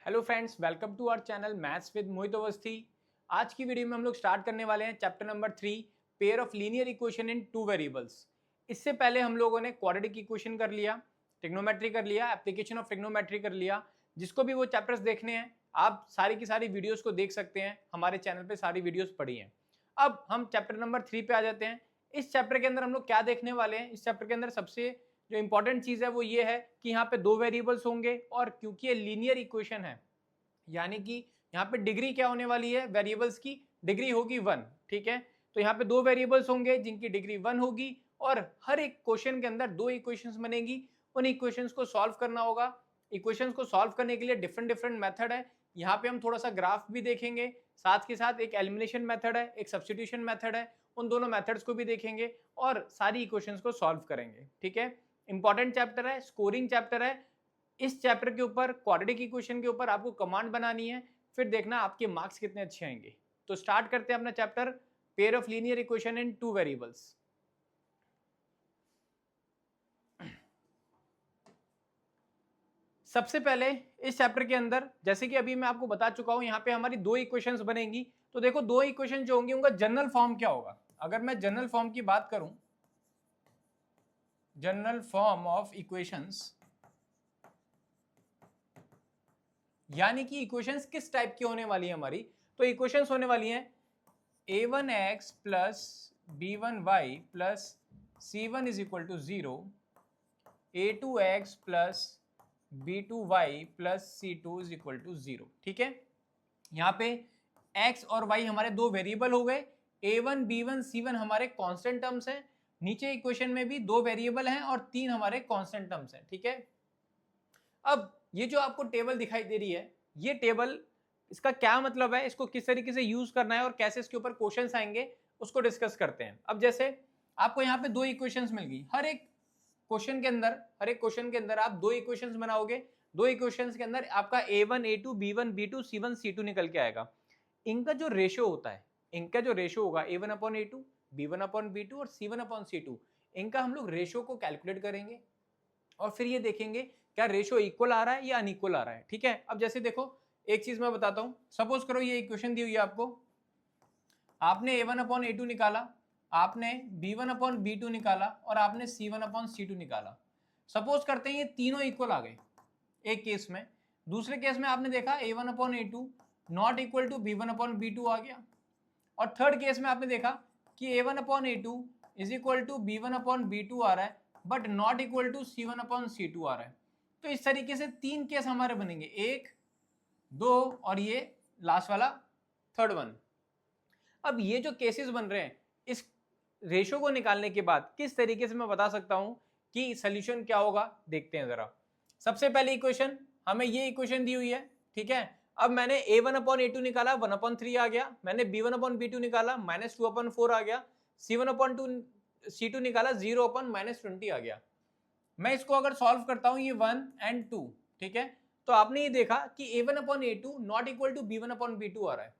Hello friends, welcome to our channel maths with Mohit Awasthi. आज की video में हम लोग स्टार्ट करने वाले हैं chapter number 3, pair of linear equation in two variables. इससे पहले हम लोगों ने क्वाड्रेटिक इक्वेशन कर लिया, ट्रिग्नोमेट्री कर लिया, एप्लीकेशन ऑफ ट्रिग्नोमेट्री कर लिया। जिसको भी वो चैप्टर्स देखने हैं आप सारी की सारी वीडियोस को देख सकते हैं, हमारे चैनल पे सारी वीडियोस पड़ी हैं। अब हम चैप्टर नंबर 3 पे आ जाते हैं। इस चैप्टर के अंदर हम लोग क्या देखने वाले हैं? इस चैप्टर के अंदर सबसे जो इंपॉर्टेंट चीज है वो ये है कि यहाँ पे दो वेरिएबल्स होंगे और क्योंकि ये लीनियर इक्वेशन है यानी कि यहाँ पे डिग्री क्या होने वाली है, वेरिएबल्स की डिग्री होगी 1। ठीक है, तो यहाँ पे दो वेरिएबल्स होंगे जिनकी डिग्री 1 होगी और हर एक क्वेश्चन के अंदर दो इक्वेशंस बनेगी। उन इक्वेशंस को सॉल्व करना होगा। इक्वेशंस को सॉल्व करने के लिए डिफरेंट डिफरेंट मेथड है। यहाँ पे हम थोड़ा सा ग्राफ भी देखेंगे, साथ के साथ एक एलिमिनेशन मेथड है, एक सब्स्टिट्यूशन मेथड है। उन दोनों मेथड्स को भी देखेंगे और सारी इक्वेशंस को सॉल्व करेंगे। ठीक है, इंपॉर्टेंट चैप्टर है, स्कोरिंग चैप्टर है। इस चैप्टर के ऊपर क्वाड्रेटिक इक्वेशन के ऊपर आपको कमांड बनानी है, फिर देखना आपके मार्क्स कितने अच्छे आएंगे। तो स्टार्ट करते हैं अपना chapter, pair of linear equation in two variables. सबसे पहले इस चैप्टर के अंदर जैसे कि अभी मैं आपको बता चुका हूं, यहां पे हमारी दो इक्वेशंस बनेंगी। तो देखो दो इक्वेशन जो होंगी उनका जनरल फॉर्म क्या होगा। अगर मैं जनरल फॉर्म की बात करूं, जनरल फॉर्म ऑफ इक्वेशंस यानी कि इक्वेशंस किस टाइप की होने वाली है हमारी, तो इक्वेशंस होने वाली हैं a1x plus b1y plus c1 is equal to 0, a2x plus b2y plus c2 is equal to 0। ठीक है, यहाँ पे x और y हमारे दो वेरिएबल हो गए, a1 b1 c1 हमारे कांस्टेंट टर्म्स हैं। नीचे इक्वेशन में भी दो वेरिएबल हैं और तीन हमारे कांस्टेंट टर्म्स हैं। ठीक है, अब ये जो आपको टेबल दिखाई दे रही है, ये टेबल इसका क्या मतलब है, इसको किस तरीके से यूज करना है और कैसे इसके ऊपर क्वेश्चंस आएंगे उसको डिस्कस करते हैं। अब जैसे आपको यहाँ पे दो इक्वेशंस मिल गई, हर एक क्वेश्चन के अंदर आप दो इक्वेशंस बनाओगे। दो इक्वेशंस के अंदर आपका a1 a2 b1 b2 c1 c2 निकल के आएगा। इनका जो रेशियो होता है, इनका जो रेशियो होगा a1 upon a2, b1 upon b2 और c1 अपॉन c2, इनका हम लोग रेशियो को कैलकुलेट करेंगे और फिर ये देखेंगे क्या रेशियो इक्वल आ रहा है या अनइक्वल आ रहा है। ठीक है, अब जैसे देखो एक चीज मैं बताता हूं, सपोज करो ये इक्वेशन दी हुई है आपको, आपने a1 अपॉन a2 निकाला, आपने b1 अपॉन b2 निकाला और आपने c1 अपॉन c2 निकाला। सपोज करते हैं ये तीनों इक्वल आ गए एक केस में। दूसरे केस में आपने देखा a1 upon a2 not equal to b1 upon b2 आ गया। और थर्ड केस में आपने देखा कि a1 upon a2 is equal to b1 upon b2 आ रहा है but not equal to c1 upon c2 आ रहा है। तो इस तरीके से तीन केस हमारे बनेंगे, एक, दो और ये लास्ट वाला थर्ड वन। अब ये जो केसेस बन रहे हैं, इस रेशो को निकालने के बाद किस तरीके से मैं बता सकता हूं कि सोल्यूशन क्या होगा, देखते हैं जरा। सबसे पहले इक्वेशन, हमें ये इक्वेशन दी हुई है। ठीक है, अब मैंने a1 अपॉन a2 निकाला 1 अपॉन 3 आ गया, मैंने b1 अपॉन b2 निकाला -2 अपॉन 4 आ गया, c1 अपॉन c2 निकाला 0 अपॉन -20 आ गया। मैं इसको अगर सॉल्व करता हूं ये 1 एंड 2, ठीक है, तो आपने ये देखा कि a1 upon a2 not equal to b1 upon b2 आ रहा है।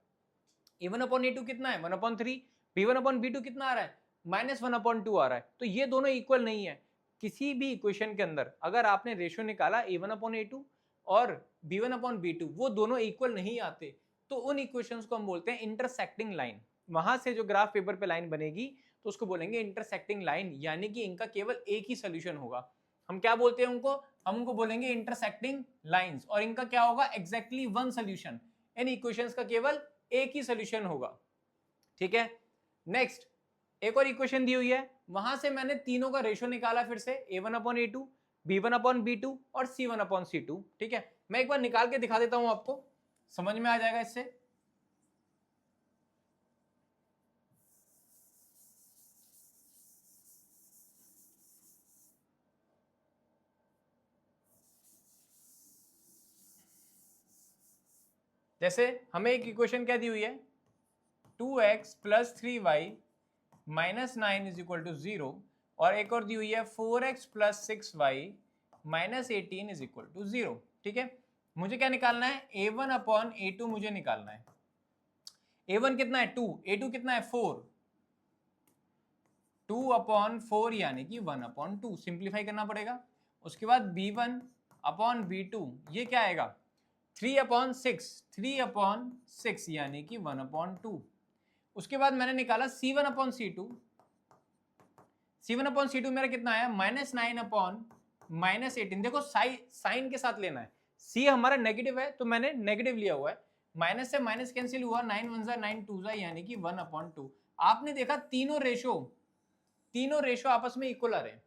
a1 अपॉन a2 कितना है 1 अपॉन 3, b1 अपॉन b2 कितना आ रहा है -1 अपॉन 2 आ रहा है। तो ये दोनों इक्वल नहीं है। किसी भी इक्वेशन के अंदर अगर आपने रेशियो निकाला a1 अपॉन a2 और b1 अपॉन b2 वो दोनों इक्वल नहीं आते, तो उन इक्वेशंस को हम बोलते हैं इंटरसेक्टिंग लाइन। वहां से जो ग्राफ पेपर पे लाइन बनेगी तो उसको बोलेंगे इंटरसेक्टिंग लाइन, यानी कि इनका केवल एक ही सोल्यूशन होगा। हम क्या बोलते हैं उनको, हम उनको बोलेंगे इंटरसेक्टिंग लाइंस, और इनका क्या होगा एग्जैक्टली वन सोल्यूशन। इन इक्वेशंस का केवल एक ही सोल्यूशन होगा। ठीक है, नेक्स्ट एक और इक्वेशन दी हुई है, वहां से मैंने तीनों का रेशियो निकाला, फिर से a1 upon a2, b1 upon b2 और c1 अपॉन c2। ठीक है, मैं एक बार निकाल के दिखा देता हूं, आपको समझ में आ जाएगा इससे। जैसे हमें एक इक्वेशन क्या दी हुई है, 2x plus 3y minus 9 is equal to 0, और एक और दी हुई है 4x plus 6y minus 18 is equal to 0। ठीक है, मुझे क्या निकालना है, a1 अपॉन a2 मुझे निकालना है। a1 कितना है 2, a2 कितना है 4, 2 अपॉन 4 यानी कि 1 अपॉन 2, सिंप्लीफाई करना पड़ेगा। उसके बाद b1 अपॉन b2 ये क्या आएगा 3/6 यानी कि 1/2। उसके बाद मैंने निकाला C1/C2। C1/C2 मेरा कितना आया -9/-18। देखो साइन के साथ लेना है, C हमारा नेगेटिव है तो मैंने नेगेटिव लिया हुआ है, माइनस से माइनस कैंसिल हुआ, 9 1 9 2 यानी कि 1/2। आपने देखा तीनों रेशो आपस में इक्वल आ रहे हैं।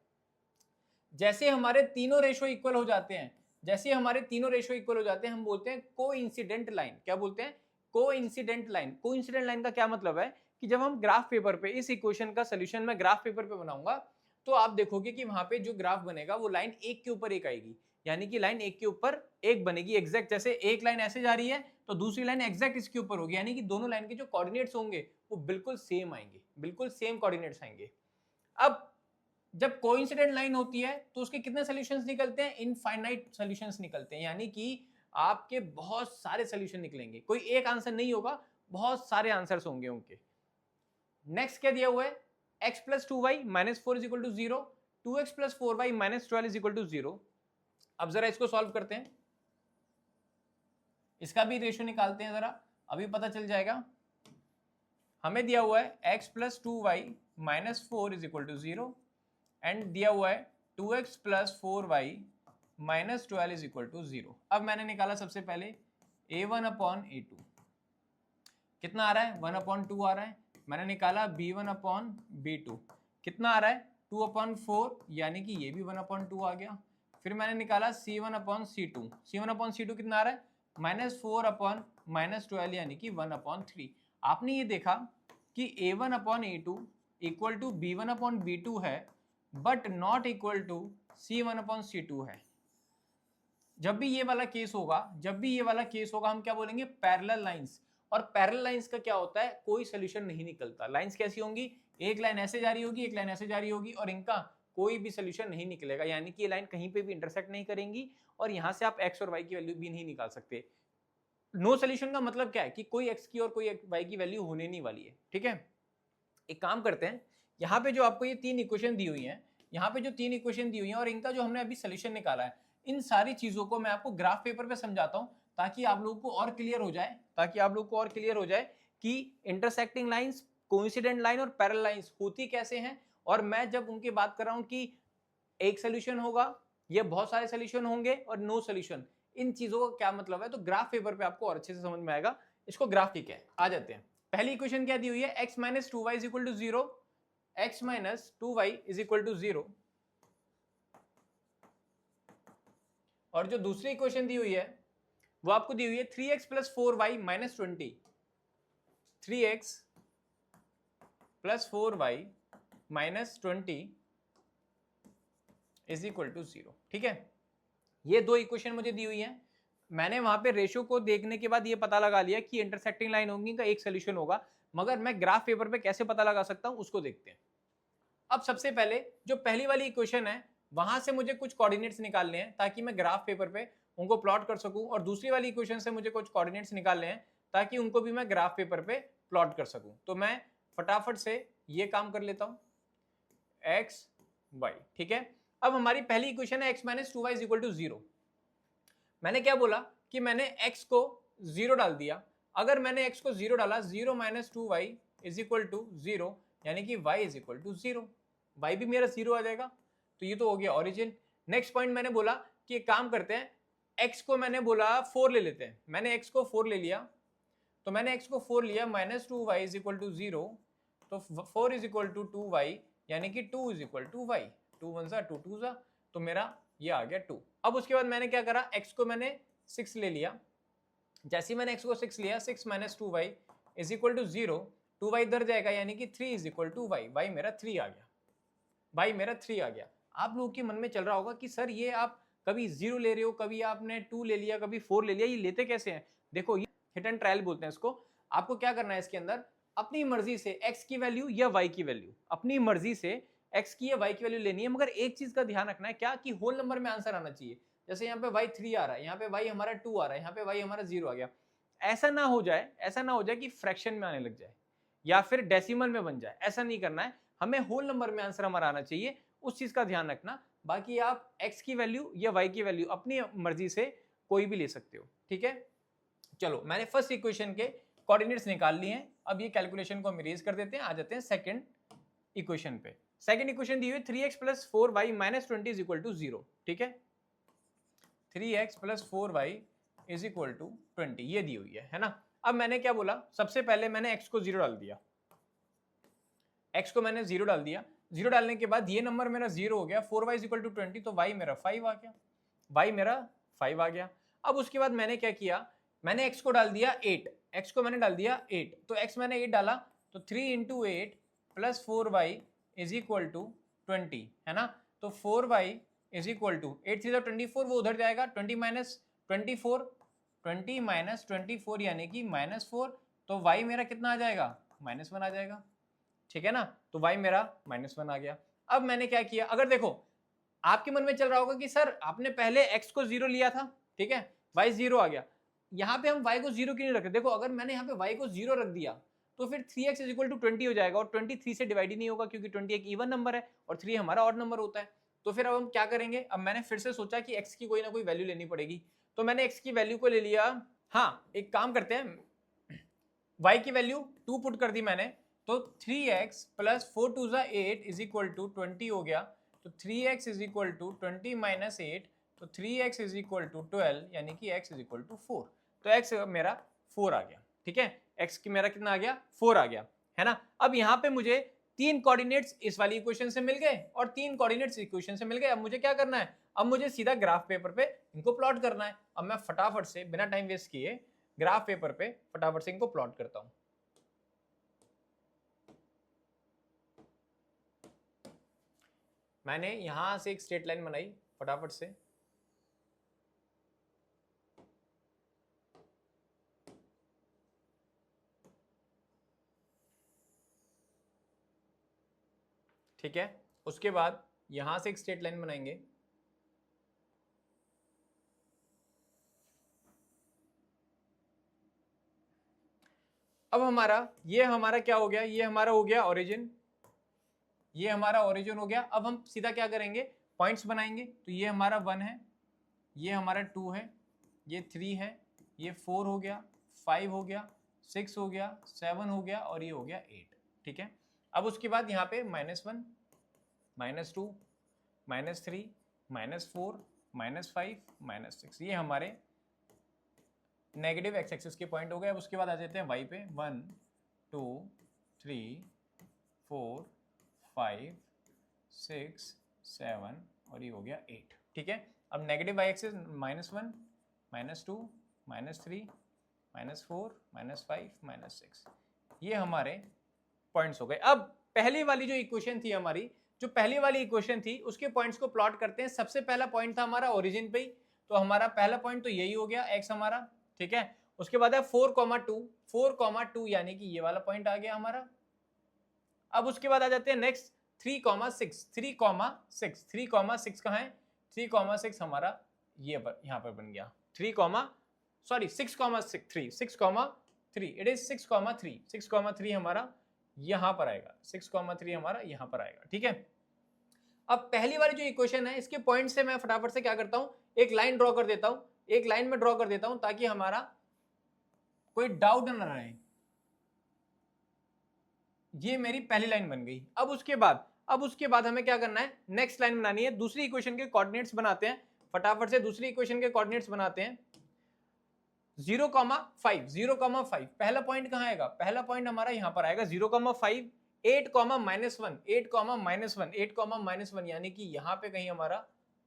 जैसे हमारे तीनों रेशो इक्वल हो जाते हैं, हम बोलते हैं कोइंसिडेंट लाइन। क्या बोलते हैं? Coincident line. कोइंसिडेंट लाइन का क्या मतलब है कि जब हम ग्राफ पेपर पे इस इक्वेशन का सोल्यूशन मैं ग्राफ पेपर पे बनाऊंगा तो आप देखोगे कि वहां पे जो ग्राफ बनेगा वो लाइन एक के ऊपर एक आएगी, यानी कि लाइन एक के ऊपर एक बनेगी एग्जैक्ट। जैसे एक लाइन ऐसे जा रही है तो दूसरी लाइन एग्जैक्ट इसके ऊपर होगी, यानी कि दोनों लाइन के जो कोऑर्डिनेट्स होंगे वो बिल्कुल सेम आएंगे, बिल्कुल सेम कोऑर्डिनेट्स आएंगे। अब जब कोइंसिडेंट लाइन होती है तो उसके कितने सॉल्यूशंस निकलते हैं? इनफाइनाइट सॉल्यूशंस निकलते हैं, यानी कि आपके बहुत सारे सॉल्यूशन निकलेंगे, कोई एक आंसर नहीं होगा, बहुत सारे आंसर्स होंगे उनके। नेक्स्ट क्या दिया हुआ है? x + 2y - 4 = 0, 2x + 4y - 12 = 0। अब जरा इसको सॉल्व करते हैं, इसका भी रेशो निकालते हैं जरा, अभी पता चल जाएगा। हमें दिया हुआ है x + 2y - 4 = 0 एंड दिया हुआ है 2x + 4y - 12 = 0। अब मैंने निकाला सबसे पहले a1/a2, कितना आ रहा है? 1/2 आ रहा है। मैंने निकाला b1/b2, कितना आ रहा है? 2/4, यानी कि ये भी 1/2 आ गया। फिर मैंने निकाला c1/c2, c1/c2 कितना आ रहा है? -4/-12 यानी कि 1/3। आपने ये देखा कि a1/a2 इक्वल टू b1/b2 है but not equal to c1/c2 है। जब भी ये वाला केस होगा हम क्या बोलेंगे? Parallel lines. और पैरेलल लाइंस का क्या होता है? कोई सोल्यूशन नहीं निकलता। लाइंस कैसी होंगी? एक लाइन ऐसे जा रही होगी, एक लाइन ऐसे जा रही होगी और इनका कोई भी सोल्यूशन नहीं निकलेगा, यानी कि ये लाइन कहीं पे भी इंटरसेक्ट नहीं करेंगी और यहां से आप x और y की वैल्यू भी नहीं निकाल सकते। नो सोल्यूशन का मतलब क्या है कि कोई x की और कोई y की वैल्यू होने नहीं वाली है। ठीक है, एक काम करते हैं, यहाँ पे जो आपको ये तीन इक्वेशन दी हुई हैं, और इनका जो हमने अभी सोल्यूशन निकाला है, इन सारी चीजों को मैं आपको ग्राफ पेपर पे समझाता हूँ ताकि आप लोगों को और क्लियर हो जाए कि इंटरसेक्टिंग लाइंस, कोइंसिडेंट लाइन और पैरेलल लाइंस होती कैसे हैं। और मैं जब उनकी बात कर रहा हूं कि एक सोल्यूशन होगा या बहुत सारे सोल्यूशन होंगे और नो सोल्यूशन, इन चीजों का क्या मतलब है, तो ग्राफ पेपर पे आपको और अच्छे से समझ में आएगा। इसको ग्राफ ठीक है, आ जाते हैं। पहली इक्वेशन क्या दी हुई है? x - 2y = 0, x - 2y = 0। और जो दूसरी इक्वेशन दी हुई है वो आपको दी हुई है 3x + 4y - 20, 3x + 4y - 20 = 0। ठीक है, ये दो इक्वेशन मुझे दी हुई है। मैंने वहां पे रेशो को देखने के बाद ये पता लगा लिया कि इंटरसेक्टिंग लाइन होंगी का एक सोल्यूशन होगा, मगर मैं ग्राफ पेपर पे कैसे पता लगा सकता हूं उसको देखते हैं। अब सबसे पहले जो पहली वाली इक्वेशन है वहां से मुझे कुछ कोऑर्डिनेट्स निकालने हैं ताकि मैं ग्राफ पेपर पे उनको प्लॉट कर सकूं, और दूसरी वाली इक्वेशन से मुझे कुछ कोऑर्डिनेट्स निकालने हैं ताकि उनको भी मैं ग्राफ पेपर पे प्लॉट कर सकूं। तो मैं फटाफट से ये काम कर लेता हूं, x y। ठीक है, अब हमारी पहली इक्वेशन है x - 2y = 0। मैंने क्या बोला कि मैंने x को 0 डाल दिया। अगर मैंने x को 0 डाला, 0 - 2y = 0, यानी कि y = 0, y भी मेरा 0 आ जाएगा। तो ये तो हो गया ओरिजिन। नेक्स्ट पॉइंट मैंने बोला कि एक काम करते हैं, x को मैंने बोला 4 ले लेते हैं। मैंने x को 4 ले लिया, तो मैंने x को 4 लिया, -2y = 0, तो 4 = 2y, यानी कि 2 = y, 2 1 सा 2 2 सा, तो मेरा ये आ गया 2। अब उसके बाद मैंने क्या करा, x को मैंने 6 ले लिया। जैसे ही मैंने x को 6 लिया, 6 - 2y = 0, 2y इधर जाएगा, यानी कि 3 = y, y मेरा 3 आ गया। आप लोगों के मन में चल रहा होगा कि सर ये आप कभी 0 ले रहे हो, कभी आपने 2 ले लिया, कभी 4 ले लिया, ये लेते कैसे हैं? देखो, ये हिट एंड ट्रायल बोलते हैं इसको। आपको क्या करना है इसके अंदर, अपनी मर्जी से x की वैल्यू या y की वैल्यू, अपनी मर्जी से x की या y की वैल्यू लेनी है, मगर एक चीज का ध्यान रखना है, क्या कि होल नंबर में आंसर आना चाहिए। जैसे यहाँ पे y 3 आ रहा है, यहाँ पे y हमारा 2 आ रहा है, यहाँ पे y हमारा 0 आ गया। ऐसा ना हो जाए कि फ्रैक्शन में आने लग जाए या फिर डेसिमल में बन जाए, ऐसा नहीं करना है। हमें होल नंबर में आंसर हमारा आना चाहिए, उस चीज का ध्यान रखना। बाकी आप x की वैल्यू या y की वैल्यू अपनी मर्जी से कोई भी ले सकते हो। ठीक है। चलो मैंने फर्स्ट इक्वेशन के कोऑर्डिनेट्स निकाल लिए हैं, अब ये कैलकुलेशन को हम इरेज कर देते हैं, आ जाते हैं सेकंड इक्वेशन पे। सेकंड इक्वेशन दी हुई 3x + 4y - 20 = 0, ठीक है। 3x + 4y = 20 ये दी हुई है ना। अब मैंने क्या बोला, सबसे पहले मैंने x को 0 डाल दिया, x को मैंने 0 डाल दिया। 0 डालने के बाद ये नंबर मेरा 0 हो गया, 4y = 20, तो y मेरा 5 आ गया, y मेरा 5 आ गया। अब उसके बाद मैंने क्या किया, मैंने x को डाल दिया 8, x को मैंने डाल दिया 8, तो x मैंने 8 डाला, तो 3 × 8 + 4y = 20, है ना। तो 4y = 8 3 24, वो उधर जाएगा, 20 - 24, 20 - 24 यानी कि -4, तो y मेरा कितना आ जाएगा, -1 आ जाएगा, ठीक है ना। तो y मेरा -1 आ गया। अब मैंने क्या किया, अगर देखो आपके मन में चल रहा होगा कि सर आपने पहले x को 0 लिया था, ठीक है, y 0 आ गया, यहाँ पे हम y को 0 क्यों नहीं रखे। देखो अगर मैंने यहाँ पे y को 0 रख दिया तो फिर 3x = 20 हो जाएगा, और 20 3 से डिवाइड ही नहीं होगा, क्योंकि 20 एक इवन नंबर है और 3 हमारा ऑड नंबर होता है। तो फिर अब हम क्या करेंगे, अब मैंने फिर से सोचा कि x की कोई ना कोई वैल्यू लेनी पड़ेगी, तो मैंने x की वैल्यू को ले लिया। हाँ एक काम करते हैं, y की वैल्यू 2 पुट कर दी मैंने, तो 3x + 4 × 2 = 8 = 20 हो गया, तो 3x = 20 - 8, तो 3x = 12 यानी कि x = 4, तो x मेरा 4 आ गया, ठीक है। x की मेरा कितना आ गया, 4 आ गया, है ना। अब यहाँ पे मुझे 3 कोऑर्डिनेट्स इस वाली इक्वेशन से मिल गए और 3 कोऑर्डिनेट्स इक्वेशन से मिल गए। अब मुझे क्या करना है, अब मुझे सीधा ग्राफ पेपर पे इनको प्लॉट करना है। अब मैं फटाफट से बिना टाइम वेस्ट किए ग्राफ पेपर पे फटाफट से इनको प्लॉट करता हूं। मैंने यहां से एक स्ट्रेट लाइन बनाई फटाफट से, ठीक है। उसके बाद यहां से एक स्ट्रेट लाइन बनाएंगे, अब हमारा क्या हो गया, ये हमारा हो गया ओरिजिन, ये हमारा ओरिजिन हो गया। अब हम सीधा क्या करेंगे, पॉइंट्स बनाएंगे। तो ये हमारा 1 है, ये हमारा 2 है, ये 3 है, ये 4 हो गया, 5 हो गया, 6 हो गया, 7 हो गया और ये हो गया 8, ठीक है। अब उसके बाद यहाँ पे -1 -2 -3 -4 -5 -6 ये हमारे नेगेटिव एक्स एक्सिस के पॉइंट हो गए। अब उसके बाद आ जाते हैं वाई पे, 1 2 3 4 5 6 7 और ये हो गया 8, ठीक है। अब नेगेटिव वाई एक्सिस -1 -2 -3 -4 -5 -6 ये हमारे पॉइंट्स हो गए। अब पहले वाली जो इक्वेशन थी हमारी, जो पहली वाली इक्वेशन थी उसके पॉइंट्स को प्लॉट करते हैं। सबसे पहला पॉइंट था हमारा ओरिजिन पे ही, तो हमारा पहला पॉइंट तो यही हो गया एक्स हमारा, ठीक है। उसके बाद है 4,2 यानी कि ये वाला पॉइंट आ गया हमारा। अब उसके बाद आ जाते हैं नेक्स्ट 3,6 कहाँ है, 3,6 हमारा ये पर यहाँ पर बन गया 6,3 इट इज 6,3 हमारा यहाँ पर आएगा, 6,3 हमारा यहाँ पर आएगा, ठीक है। अब पहली वाली जो इक्वेशन है इसके पॉइंट से मैं फटाफट से क्या करता हूँ, एक लाइन ड्रॉ कर देता हूँ, एक लाइन में ड्रॉ कर देता हूँ ताकि हमारा कोई डाउट ना रहे। ये मेरी पहली लाइन बन गई। अब उसके बाद हमें क्या करना है, नेक्स्ट लाइन बनानी है। दूसरी इक्वेशन के कोऑर्डिनेट्स बनाते हैं फटाफट से, दूसरी इक्वेशन के कोऑर्डिनेट्स बनाते हैं। 0,5 पहला पॉइंट कहाँ आएगा, पहला पॉइंट हमारा यहाँ पर आएगा 0,5 8,-1 यानी कि यहाँ पे कहीं हमारा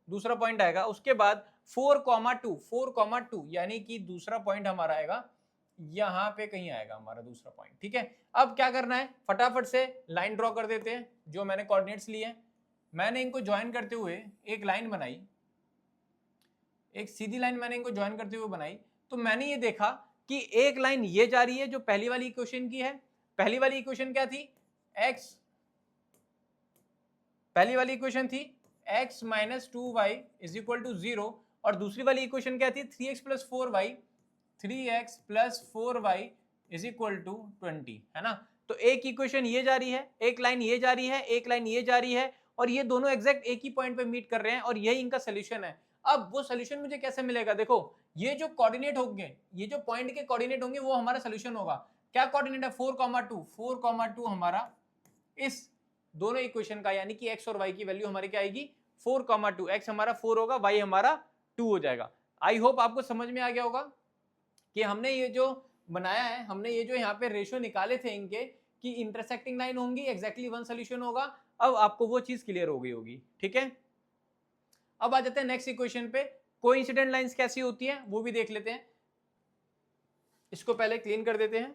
दूसरा पॉइंट आएगा। उसके बाद 4,2 यानी कि दूसरा पॉइंट हमारा आएगा यहाँ पे कहीं आएगा हमारा दूसरा पॉइंट, ठीक है। अब क्या करना है, फटाफट से लाइन ड्रॉ कर देते हैं। जो मैंने कोऑर्डिनेट्स लिए मैंने इनको ज्वाइन करते हुए एक लाइन बनाई, एक सीधी लाइन मैंने इनको ज्वाइन करते हुए बनाई। तो मैंने ये देखा कि एक लाइन ये जा रही है जो पहली वाली इक्वेशन की है। पहली वाली इक्वेशन क्या थी, पहली वाली इक्वेशन थी x - 2y = 0 और दूसरी वाली इक्वेशन क्या थी 3x + 4y = 20, है ना। तो एक इक्वेशन ये जा रही है, एक लाइन ये जा रही है, एक लाइन ये जा रही है और ये दोनों एग्जैक्ट एक ही पॉइंट पे मीट कर रहे हैं और यही इनका सोल्यूशन है। अब वो सोल्यूशन मुझे कैसे मिलेगा, देखो ये जो कोऑर्डिनेट होंगे, ये जो पॉइंट के कोऑर्डिनेट होंगे वो हमारा सोल्यूशन होगा। क्या कोऑर्डिनेट है, 4,2, 4,2 हमारा इस दोनों इक्वेशन का, यानी कि x और y की वैल्यू हमारी क्या आएगी 4,2, x हमारा 4 होगा, y हमारा 2 हो जाएगा। आई होप आपको समझ में आ गया होगा कि हमने ये जो बनाया है, हमने ये जो यहाँ पे रेशियो निकाले थे इनके कि इंटरसेक्टिंग लाइन होंगी, एग्जैक्टली वन सोल्यूशन होगा। अब आपको वो चीज क्लियर हो गई होगी, ठीक है। अब आ जाते हैं नेक्स्ट इक्वेशन पे, कोइंसिडेंट लाइंस कैसी होती हैं वो भी देख लेते हैं। इसको पहले क्लीन कर देते हैं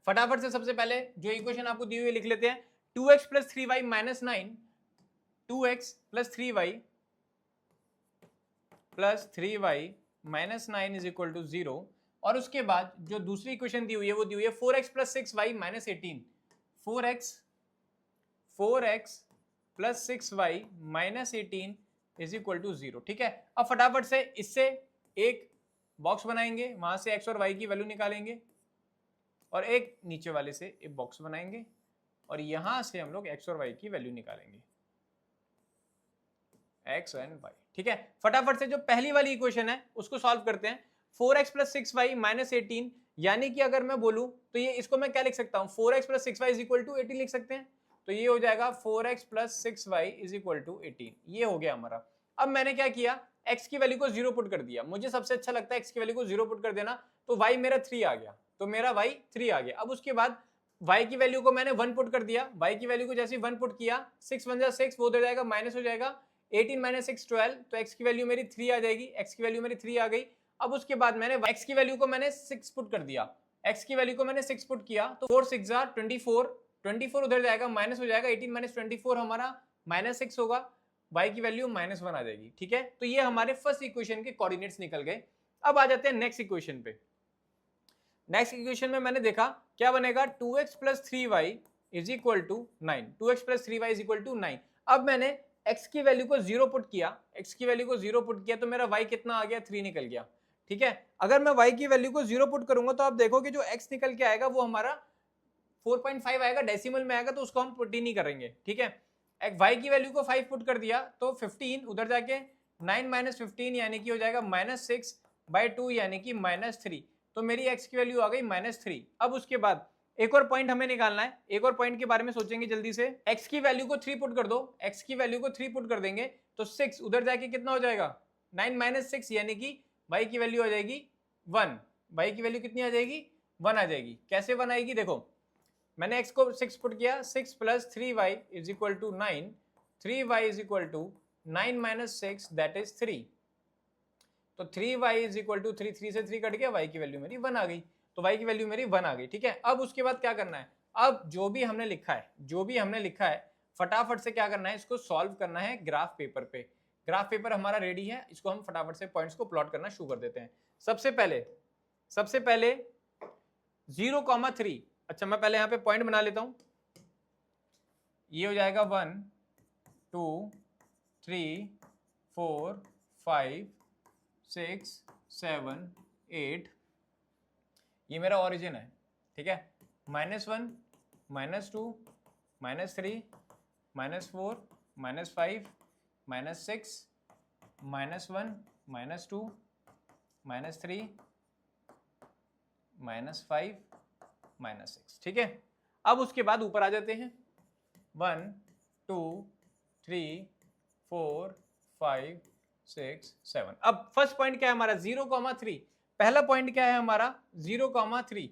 फटाफट से। सबसे पहले जो इक्वेशन आपको दी हुई लिख लेते हैं, 2x plus 3y minus 9, 2x plus 3y plus 3y minus 9 is equal to 0। और उसके बाद जो दूसरी इक्वेशन दी हुई है वो दी हुई है 4x plus 6y minus 18, 4x plus 6y minus 18 is equal to 0, ठीक है। अब फटाफट से इससे एक बॉक्स बनाएंगे, वहां से x और y की वैल्यू निकालेंगे, और एक नीचे वाले से एक बॉक्स बनाएंगे और यहां से हम लोग x और y की वैल्यू निकालेंगे, x एंड y, ठीक है। फटाफट से जो पहली वाली इक्वेशन है उसको सॉल्व करते हैं। 4x प्लस 6y माइनस 18, यानी कि अगर मैं बोलूं तो ये इसको मैं क्या लिख सकता हूं, 4x plus 6y is equal to 18 लिख सकते हैं। तो ये हो जाएगा 4x plus 6y is equal to 18, ये हो गया हमारा। अब मैंने क्या किया, x की वैल्यू को 0 पुट कर दिया, मुझे सबसे अच्छा लगता है x की वैल्यू को 0 पुट कर देना, तो y मेरा 3 आ गया, तो मेरा y 3 आ गया। अब उसके बाद y की वैल्यू को मैंने 1 पुट कर दिया, y की वैल्यू को जैसे 1 पुट किया, 6 1 जा 6, वो उधर जाएगा माइनस हो जाएगा, 18 माइनस 6 12, तो x की वैल्यू मेरी 3 आ जाएगी, x की वैल्यू मेरी 3 आ गई। अब उसके बाद मैंने x की वैल्यू को मैंने 6 पुट कर दिया, x की वैल्यू को मैंने 6 पुट किया, तो 4 6 जा 24, 24 उधर जाएगा माइनस हो जाएगा, 18 माइनस 24 हमारा माइनस 6 होगा, y की वैल्यू माइनस 1 आ जाएगी, ठीक है। तो ये हमारे फर्स्ट इक्वेशन के कोऑर्डिनेट्स निकल गए। अब आ जाते हैं नेक्स्ट इक्वेशन पे। नेक्स्ट इक्वेशन में मैंने देखा क्या बनेगा, 2x plus 3y is equal to 9, 2x plus 3y is equal to 9। अब मैंने x की वैल्यू को 0 पुट किया, x की वैल्यू को 0 पुट किया, तो मेरा y कितना आ गया, 3 निकल गया, ठीक है। अगर मैं y की वैल्यू को 0 पुट करूंगा तो आप देखोगे जो x निकल के आएगा वो हमारा 4.5 आएगा, डेसिमल में आएगा, तो उसको हम पुट ही नहीं करेंगे, ठीक है। y की वैल्यू को 5 पुट कर दिया तो 15 उधर जाके 9 माइनस 15 यानी कि हो जाएगा माइनस 6 बाई 2 यानी कि माइनस 3, तो मेरी x की वैल्यू आ गई माइनस 3। अब उसके बाद एक और पॉइंट हमें निकालना है, एक और पॉइंट के बारे में सोचेंगे जल्दी से। x की वैल्यू को 3 पुट कर दो, x की वैल्यू को 3 पुट कर देंगे तो 6 उधर जाके कितना हो जाएगा 9 माइनस 6 यानी कि y की वैल्यू आ जाएगी 1, y की वैल्यू कितनी आ जाएगी 1 आ जाएगी। कैसे 1 आएगी, देखो मैंने x को 6 पुट किया, 6 plus 3y is equal to 9, 3y is equal to 9 minus 6 that is 3, तो 3y इज इक्वल टू 3, 3 से 3 कट गया, y की वैल्यू मेरी 1 आ गई, तो y की वैल्यू मेरी 1 आ गई, ठीक है। अब उसके बाद क्या करना है, अब जो भी हमने लिखा है फटाफट से क्या करना है, इसको सॉल्व करना है ग्राफ पेपर पे। ग्राफ पेपर हमारा रेडी है, इसको हम फटाफट से पॉइंट्स को प्लॉट करना शुरू कर देते हैं। सबसे पहले 0,3, अच्छा मैं पहले यहाँ पे पॉइंट बना लेता हूं, ये हो जाएगा 1 2 3 4 5 6 7 8, ये मेरा ओरिजिन है, ठीक है। -1 -2 -3 -4 -5 -6 -1 -2 -3 -5 -6, ठीक है। अब उसके बाद ऊपर आ जाते हैं 1 2 3 4 5 6 7। अब फर्स्ट पॉइंट क्या है हमारा 0,3, पहला पॉइंट क्या है हमारा 0,3,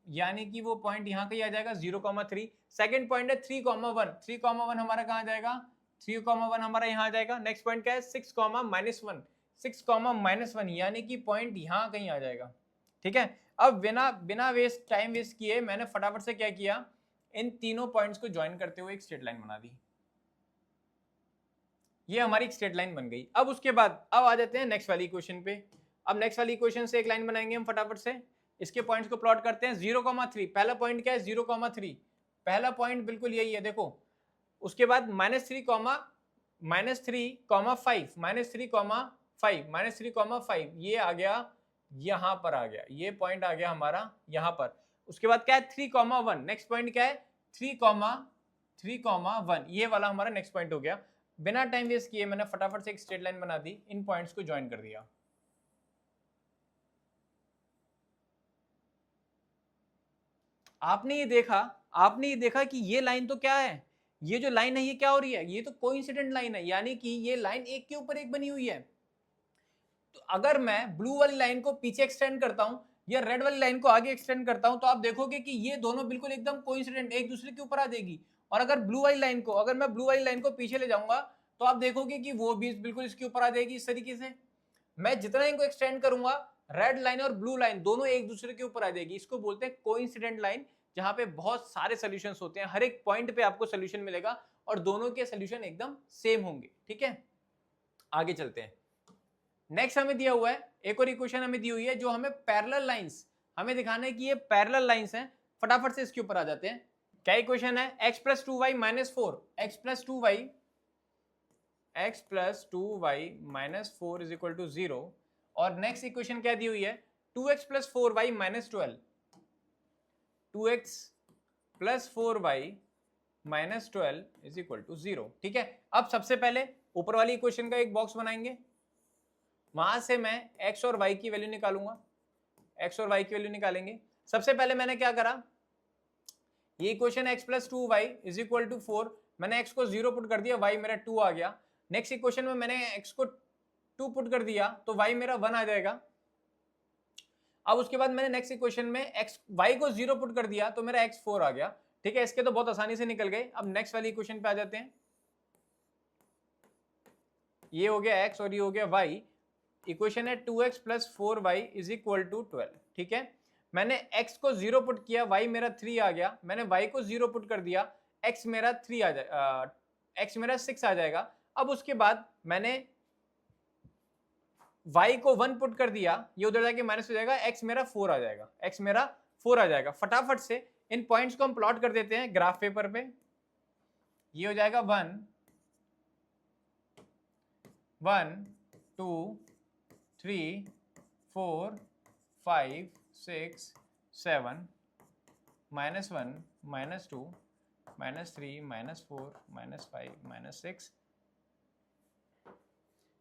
यानी कि वो पॉइंट यहां कहीं आ जाएगा 0,3। सेकंड पॉइंट है 3,1, 3,1 हमारा कहां जाएगा 3,1 हमारा यहां आ जाएगा। नेक्स्ट पॉइंट क्या है 6,-1, 6,-1 यानी कि पॉइंट यहां कहीं आ जाएगा, ठीक है। अब बिना टाइम वेस्ट किए मैंने फटाफट से क्या किया, इन तीनों पॉइंट्स को ज्वाइन करते हुए एक स्ट्रेट लाइन बना दी, ये हमारी एक स्ट्रेट लाइन बन गई। अब उसके बाद अब आ जाते हैं नेक्स्ट वाली इक्वेशन पे। अब नेक्स्ट वाली इक्वेशन से एक लाइन बनाएंगे हम फटाफट से, इसके पॉइंट्स को प्लॉट करते हैं। 0,3 पहला पॉइंट क्या है 0,3, पहला पॉइंट बिल्कुल यही है, देखो। उसके बाद -3, -3,5 ये आ गया यहां पर आ गया, ये पॉइंट आ गया हमारा यहां पर। उसके बाद क्या है 3,1, नेक्स्ट पॉइंट क्या है 3, 3,1 ये वाला हमारा नेक्स्ट पॉइंट हो गया। बिना टाइम वेस्ट किए मैंने फटाफट से एक स्ट्रेट लाइन बना दी, इन पॉइंट्स को ज्वाइन कर दिया। आपने ये देखा कि ये लाइन तो क्या है, ये जो लाइन है ये क्या हो रही है, ये तो कोइंसिडेंट लाइन है, यानी कि ये लाइन एक के ऊपर एक बनी हुई है। तो अगर मैं ब्लू वाली लाइन को पीछे एक्सटेंड करता हूं या रेड वाली लाइन को आगे एक्सटेंड करता हूं तो आप देखोगे कि ये दोनों बिल्कुल एकदम कोइंसिडेंट एक दूसरे के ऊपर आ जाएगी। और अगर मैं ब्लू वाली लाइन को पीछे ले जाऊंगा तो आप देखोगे कि वो भी बिल्कुल इसके ऊपर आ जाएगी। इस तरीके से मैं जितना इनको एक्सटेंड करूंगा रेड लाइन और ब्लू लाइन दोनों एक दूसरे के ऊपर आ जाएगी। इसको बोलते हैं कोइंसिडेंट लाइन, जहां पे बहुत सारे सॉल्यूशंस होते हैं, हर एक पॉइंट पे आपको सॉल्यूशन मिलेगा और दोनों के सॉल्यूशन एकदम सेम होंगे। ठीक है, आगे चलते हैं। नेक्स्ट हमें दिया हुआ है एक और इक्वेशन हमें दी हुई है जो हमें पैरेलल लाइंस हमें दिखाना है कि ये पैरेलल लाइंस हैं। फटाफट से इसके ऊपर आ जाते हैं। क्या इक्वेशन है, x plus 2y minus 4 x plus 2y minus 4 is equal to 0। और नेक्स्ट इक्वेशन क्या दी हुई है, 2x plus 4y minus 12 2x plus 4y minus 12 is equal to 0। ठीक है, अब सबसे पहले ऊपर वाली इक्वेशन का एक बॉक्स बनाएंगे, वहां से मैं x और y की वैल्यू निकालूंगा, x और y की वैल्यू निकालेंगे। सबसे पहले मैंने क्या करा, ये equation x plus 2y is equal to 4, मैंने x को 0 पुट कर दिया, y मेरा 2 आ गया। नेक्स्ट इक्वेशन में मैंने x को 2 पुट कर दिया तो y मेरा 1 आ जाएगा। अब उसके बाद मैंने नेक्स्ट इक्वेशन में y को 0 पुट कर दिया तो मेरा x 4 आ गया। ठीक है, इसके तो बहुत आसानी से निकल गए। अब नेक्स्ट वाली इक्वेशन पे आ जाते हैं। ये हो गया x और ये हो गया y। इक्वेशन है 2x plus 4y is equal to 12। ठीक है, मैंने x को 0 पुट किया, y मेरा 3 आ गया। मैंने y को 0 पुट कर दिया, x मेरा 3 आ जाएगा, x मेरा 6 आ जाएगा। अब उसके बाद मैंने y को 1 पुट कर दिया, ये उधर जाके माइनस हो जाएगा, x मेरा 4 आ जाएगा, x मेरा 4 आ जाएगा। फटाफट से इन पॉइंट्स को हम प्लॉट कर देते हैं ग्राफ पेपर पे। ये हो जाएगा 1 1 2 3 4 5 6 7 -1 -2 -3 -4 -5 -6।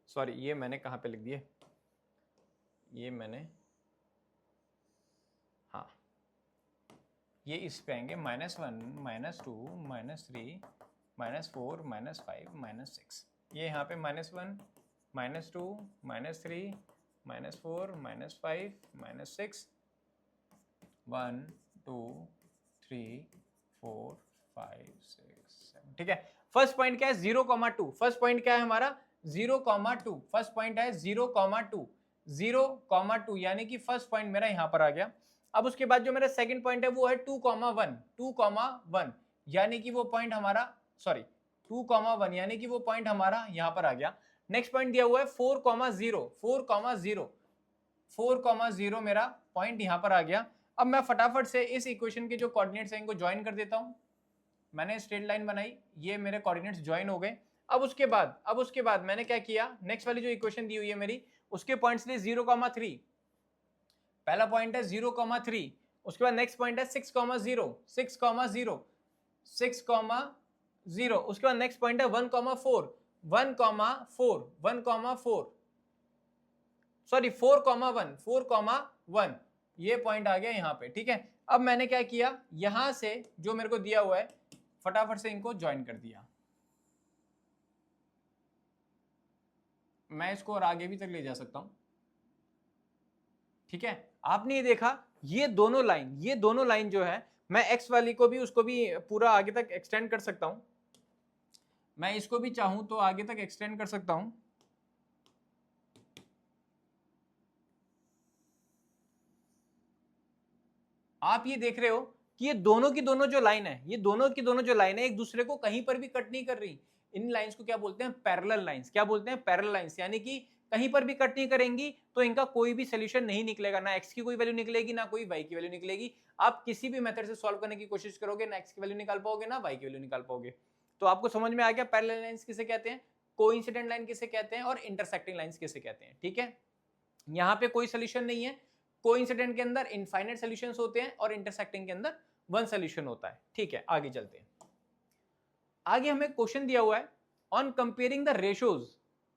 सॉरी, ये मैंने कहाँ पे लिख दिए, ये मैंने, हाँ ये इस पे आएंगे -1 -2 -3 -4 -5 -6। ये यहाँ पे -1 -2 -3 -4 -5 -6 1 2 3 4 5 6 7। ठीक है, फर्स्ट पॉइंट क्या है 0,2। फर्स्ट पॉइंट क्या है हमारा 0,2। फर्स्ट पॉइंट है 0,2 0,2 यानी कि फर्स्ट पॉइंट मेरा यहां पर आ गया। अब उसके बाद जो मेरा सेकंड पॉइंट है वो है 2,1 2,1 यानी कि वो पॉइंट हमारा 2,1 यानी कि वो पॉइंट हमारा यहां पर आ गया। नेक्स्ट पॉइंट दिया हुआ है 4,0 4,0 मेरा पॉइंट यहां पर आ गया। अब मैं फटाफट से इस इक्वेशन के जो कोऑर्डिनेट्स हैं इनको ज्वाइन कर देता हूं। मैंने स्ट्रेट लाइन बनाई, ये मेरे कोऑर्डिनेट्स ज्वाइन हो गए। अब उसके बाद मैंने क्या किया, नेक्स्ट वाली जो इक्वेशन दी हुई है मेरी उसके पॉइंट्स लिए 0,3। पहला पॉइंट है 0,3, उसके बाद नेक्स्ट पॉइंट है 6,0 6,0 6,0, उसके बाद नेक्स्ट पॉइंट है 1,4 1,4 सॉरी 4,1 4,1 ये पॉइंट आ गया यहाँ पे। ठीक है, अब मैंने क्या किया, यहां से जो मेरे को दिया हुआ है फटाफट से इनको ज्वाइन कर दिया। मैं इसको और आगे भी तक ले जा सकता हूं। ठीक है, आपने ये देखा ये दोनों लाइन जो है मैं x वाली को भी उसको भी पूरा आगे तक एक्सटेंड कर सकता हूं। मैं इसको भी चाहूं तो आगे तक एक्सटेंड कर सकता हूं। आप ये देख रहे हो कि ये दोनों की दोनों जो लाइन है, ये दोनों की दोनों जो लाइन है एक दूसरे को कहीं पर भी कट नहीं कर रही। इन लाइंस को क्या बोलते हैं, पैरेलल लाइंस। क्या बोलते हैं, पैरेलल लाइंस, यानी कि कहीं पर भी कट नहीं करेंगी तो इनका कोई भी सोल्यूशन नहीं निकलेगा, ना x की कोई वैल्यू निकलेगी ना कोई y की वैल्यू निकलेगी। आप किसी भी मेथड से सॉल्व करने की कोशिश करोगे ना x की वैल्यू निकाल पाओगे ना y की वैल्यू निकाल पाओगे। तो आपको समझ में आ गया पैरेलल लाइंस किसे कहते हैं, कोइंसिडेंट लाइन किसे कहते हैं और इंटरसेक्टिंग लाइंस किसे कहते हैं। ठीक है, यहाँ पे कोई सोल्यूशन नहीं है। कोइंसिडेंट के अंदर इनफाइनाइट सॉल्यूशंस होते हैं और इंटरसेक्टिंग के अंदर वन सॉल्यूशन होता है। ठीक है, आगे चलते हैं। आगे हमें क्वेश्चन दिया हुआ है on comparing the ratios,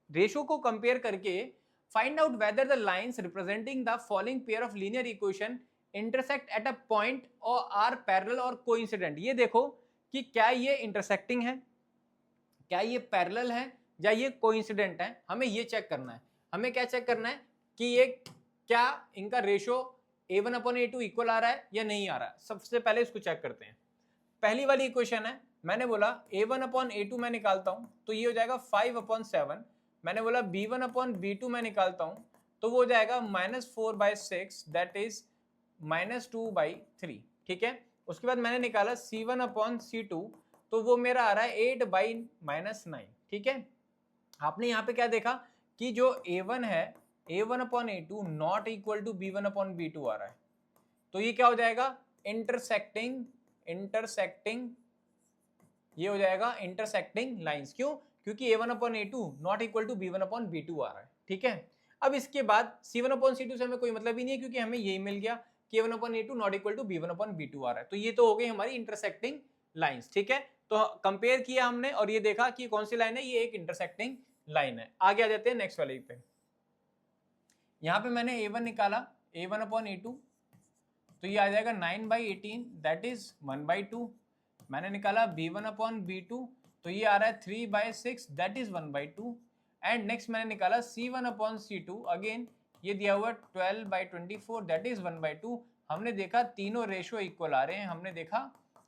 ratio को कंपेयर करके find out whether the lines representing the following pair of linear equation intersect at a point और आर पैरेलल और कोइंसिडेंट। ये देखो कि क्या ये इंटरसेक्टिंग है, क्या ये पैरेलल है या ये कोइंसिडेंट है, हमें ये चेक करना है। हमें क्या चेक करना है कि ये क्या इनका रेशो a1/a2 इक्वल आ रहा है या नहीं आ रहा है। सबसे पहले इसको चेक करते हैं। पहली वाली इक्वेशन है, मैंने बोला a1/a2 मैं निकालता हूं तो ये हो जाएगा 5/7। मैंने बोला b1/b2 मैं निकालता हूं तो वो हो जाएगा -4/6 दैट इज -2/3। ठीक है, उसके बाद मैंने निकाला c1/c2 तो वो मेरा आ रहा है 8/-9। ठीक है, आपने यहाँ पे क्या देखा कि जो a1 है a1/a2 not equal to b1/b2 आ रहा है, तो ये क्या हो जाएगा इंटरसेक्टिंग ये हो जाएगा इंटरसेक्टिंग लाइंस। क्यों? क्योंकि a1/a2 not equal to b1/b2 आ रहा है। ठीक है, अब इसके बाद c1/c2 से हमें कोई मतलब ही नहीं है क्योंकि हमें यही मिल गया कि a1/a2 not equal to b1/b2 आ रहा है, तो ये तो हो गई हमारी इंटरसेक्टिंग लाइंस। ठीक है, तो कंपेयर किया हमने और ये देखा कि कौन सी लाइन है, ये एक इंटरसेक्टिंग लाइन है। आगे आ जाते हैं नेक्स्ट वाले पे। यहाँ पे मैंने a1 निकाला a1/a2 तो ये आ जाएगा 9/18 दैट इज 1/2। मैंने निकाला b1/b2 तो ये आ रहा है 3/6 दैट इज 1/2। एंड नेक्स्ट मैंने निकाला c1/c2 अगेन ये दिया हुआ 12/24 दैट इज 1/2। हमने देखा तीनों रेशो इक्वल आ रहे हैं, हमने देखा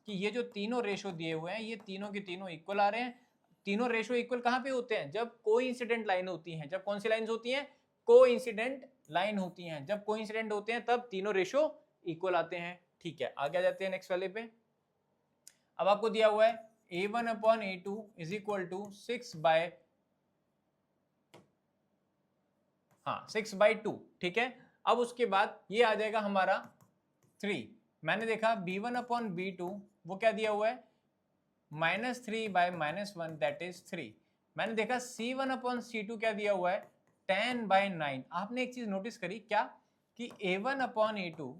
कि ये जो तीनों रेशो दिए हुए हैं ये तीनों के तीनों इक्वल आ रहे हैं। तीनों रेशो इक्वल कहाँ पे होते हैं? जब कोइंसिडेंट लाइन होती हैं। जब कौन सी लाइंस होती हैं? कोइंसिडेंट लाइन होती हैं। जब कोइंसिडेंट होते हैं तब तीनों रेशो इक्वल आते हैं। ठीक है, आगे आ जाते हैं नेक्स्ट वाले पे। अब आपको दिया हुआ है a1/a2 इज इक्वल टू 6/2। ठीक है, अब उसके बाद ये आ जाएगा हमारा 3। मैंने देखा b1/b2 वो क्या दिया हुआ है -3/-1 दैट इज 3। मैंने देखा c1/c2 क्या दिया हुआ है 10/9। आपने एक चीज नोटिस करी क्या कि a1/a2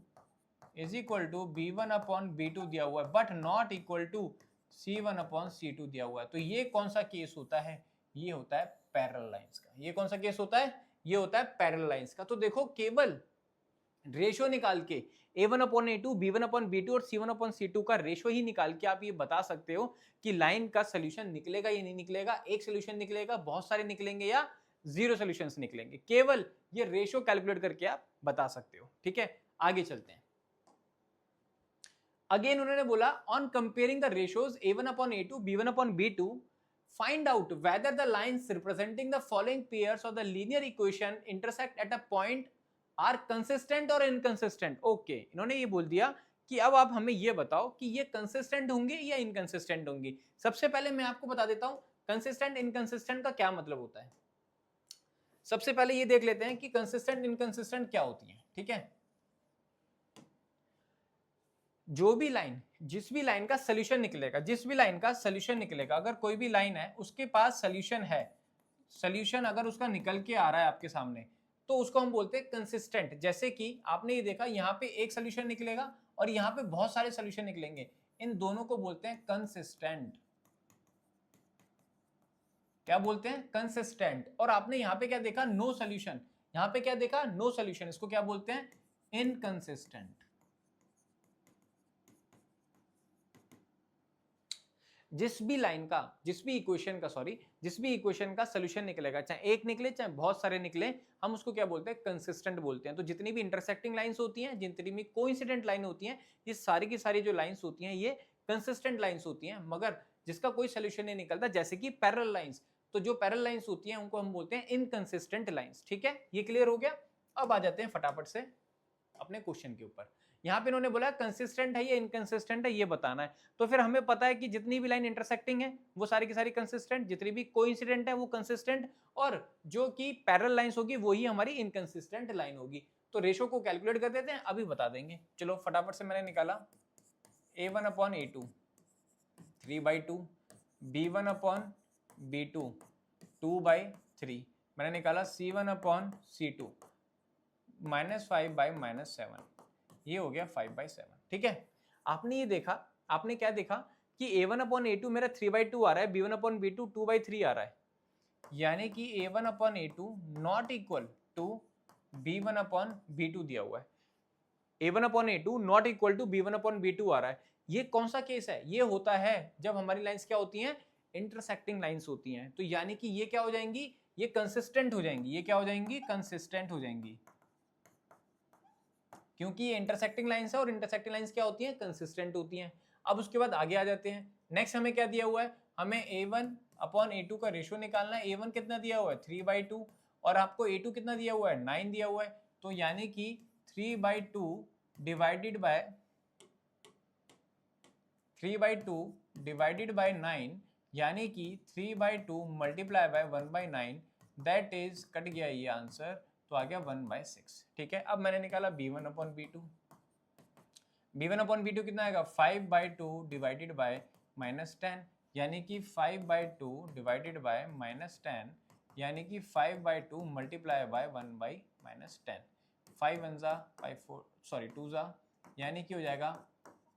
is equal to b1/b2 दिया हुआ है but not equal to c1/c2 दिया हुआ है। तो ये कौन सा केस होता है? ये होता है पैरेलल लाइंस का। ये कौन सा केस होता है? ये होता है पैरेलल लाइंस का। तो देखो केवल रेशो निकाल के a1/a2 b1/b2 और c1/c2 का रेशो ही निकाल के आप ये बता सकते हो कि लाइन का सोल्यूशन निकलेगा या नहीं निकलेगा, एक सोल्यूशन निकलेगा, बहुत सारे निकलेंगे या जीरो सोल्यूशंस निकलेंगे। केवल ये रेशो कैलकुलेट करके आप बता सकते हो। ठीक है, आगे चलते हैं। अगेन उन्होंने बोला on comparing the ratios a1/a2 b1/b2 find out whether the lines representing the following pairs of the linear equation intersect at a point are consistent or inconsistent। Okay, इन्होंने ये बोल दिया कि अब आप हमें ये बताओ कि ये कंसिस्टेंट होंगे या इनकंसिस्टेंट होंगी। सबसे पहले मैं आपको बता देता हूं कंसिस्टेंट इनकंसिस्टेंट का क्या मतलब होता है। सबसे पहले ये देख लेते हैं कि कंसिस्टेंट इनकंसिस्टेंट क्या होती है। ठीक है, जो भी लाइन जिस भी लाइन का सोल्यूशन निकलेगा, जिस भी लाइन का सोल्यूशन निकलेगा, अगर कोई भी लाइन है उसके पास सोल्यूशन है, सोल्यूशन अगर उसका निकल के आ रहा है आपके सामने तो उसको हम बोलते हैं कंसिस्टेंट। जैसे कि आपने ये देखा यहाँ पे एक सोल्यूशन निकलेगा और यहाँ पे बहुत सारे सोल्यूशन निकलेंगे, इन दोनों को बोलते हैं कंसिस्टेंट। क्या बोलते हैं? कंसिस्टेंट। और आपने यहाँ पे क्या देखा? No solution. यहाँ पे क्या देखा? No solution. इसको क्या बोलते हैं? इनकंसिस्टेंट। जिस भी लाइन का, जिस भी इक्वेशन का सोल्यूशन निकलेगा, चाहे एक निकले चाहे बहुत सारे निकले, हम उसको क्या बोलते हैं? कंसिस्टेंट बोलते हैं। तो जितनी भी इंटरसेक्टिंग लाइंस होती हैं, जितनी भी कोइंसिडेंट लाइन होती हैं, ये सारी की सारी जो लाइंस होती हैं ये कंसिस्टेंट लाइंस होती हैं। मगर जिसका कोई सोल्यूशन नहीं निकलता, जैसे कि पैरेलल लाइंस, तो जो पैरेलल लाइंस होती हैं उनको हम बोलते हैं इनकंसिस्टेंट लाइंस। ठीक है, ये क्लियर हो गया। अब आ जाते हैं फटाफट से अपने क्वेश्चन के ऊपर। यहाँ पे इन्होंने बोला कंसिस्टेंट है या इनकंसिस्टेंट है ये बताना है। तो फिर हमें पता है कि जितनी भी लाइन इंटरसेक्टिंग है वो सारी की सारी कंसिस्टेंट, जितनी भी कोइंसिडेंट है वो कंसिस्टेंट, और जो कि पैरेलल लाइंस होगी वही हमारी इनकंसिस्टेंट लाइन होगी। तो रेशो को कैलकुलेट कर देते हैं, अभी बता देंगे। चलो फटाफट से मैंने निकाला a1/a2 3/2, b1/b2 2/3, मैंने निकाला c1/c2 -5/-7, ये हो गया 5/7। ठीक है, आपने ये देखा, आपने क्या देखा कि a1/a2 मेरा 3/2 आ रहा है, b1/b2 2/3 आ रहा है, यानी कि a1/a2 not equal to b1/b2 दिया हुआ है। a1/a2 not equal to b1/b2 आ रहा है। ये कौन सा केस है? ये होता है जब हमारी लाइंस क्या होती हैं, इंटरसेक्टिंग लाइंस होती हैं। तो यानी कि ये क्या हो जाएंगी, ये कंसिस्टेंट हो जाएंगी। ये क्या हो जाएंगी, कंसिस्टेंट हो जाएंगी, क्योंकि ये इंटरसेक्टिंग लाइंस है और इंटरसेक्टिंग लाइंस क्या होती हैं, कंसिस्टेंट होती हैं। अब उसके बाद आगे आ जाते हैं। नेक्स्ट हमें क्या दिया हुआ है, हमें a1/a2 का रेशियो निकालना है। a1 कितना दिया हुआ है, 3/2, और आपको a2 कितना दिया हुआ है, 9 दिया हुआ है। तो यानी कि 3/2 डिवाइडेड बाय 9, यानी कि 3/2 multiply by 1/9, that is, cut गया ये आंसर, तो आ गया 1/6। ठीक है, अब मैंने निकाला b1/b2। b1/b2 कितना आएगा, 5/2 डिवाइडेड बाय -10, यानी कि 5/2 डिवाइडेड बाय -10, यानी कि 5/2 मल्टीप्लाई बाय 1/10। 5 1 जा 5 4 सॉरी 2 जा, यानी कि हो जाएगा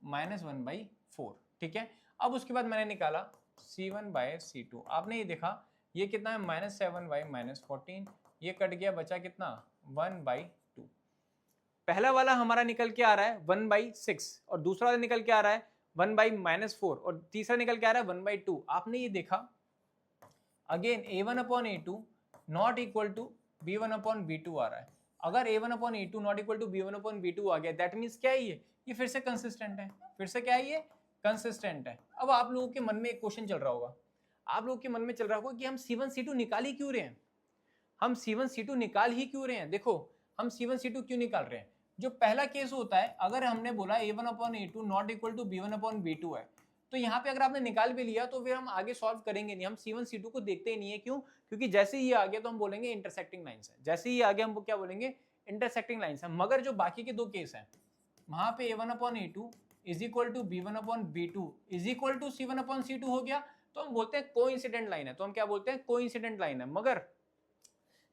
-1/4। ठीक है, अब उसके बाद मैंने निकाला c1/c2। आपने ये देखा, ये कितना है, -7/14, ये कट गया, बचा कितना, 1/2। पहला वाला हमारा निकल के आ रहा है 1/6, और दूसरा वाला निकल के आ रहा है 1/-4, और तीसरा निकल के आ रहा है 1/2। आपने ये देखा, again a1/a2 not equal to b1/b2 आ रहा है। अगर a1/a2 not equal to b1/b2 आ गया, दैट मीन्स क्या है, ये फिर से कंसिस्टेंट है। फिर से क्या है, ये कंसिस्टेंट है। अब आप लोगों के मन में एक क्वेश्चन चल रहा होगा, आप लोगों के मन में चल रहा होगा कि हम c1 c2 निकाल ही क्यों रहे हैं, हम c1 c2 निकाल ही क्यों रहे हैं। देखो, हम c1 c2 क्यों निकाल रहे हैं, जो पहला केस होता है, अगर हमने बोला a1/a2 not equal to b1/b2 है, तो यहाँ पे अगर आपने निकाल भी लिया तो फिर हम आगे सॉल्व करेंगे नहीं, हम c1 c2 को देखते ही नहीं है। क्यों? क्योंकि जैसे ही ये आ गया तो हम बोलेंगे इंटरसेक्टिंग लाइंस है, जैसे ही आ गया हम क्या बोलेंगे, इंटरसेक्टिंग लाइंस है। मगर जो बाकी के दो केस हैं, वहां पे a1/a2 is equal to b1/b2 is equal to c1/c2 हो गया, तो हम बोलते हैं कोइंसिडेंट लाइन है। तो हम क्या बोलते हैं, कोइंसिडेंट लाइन है। मगर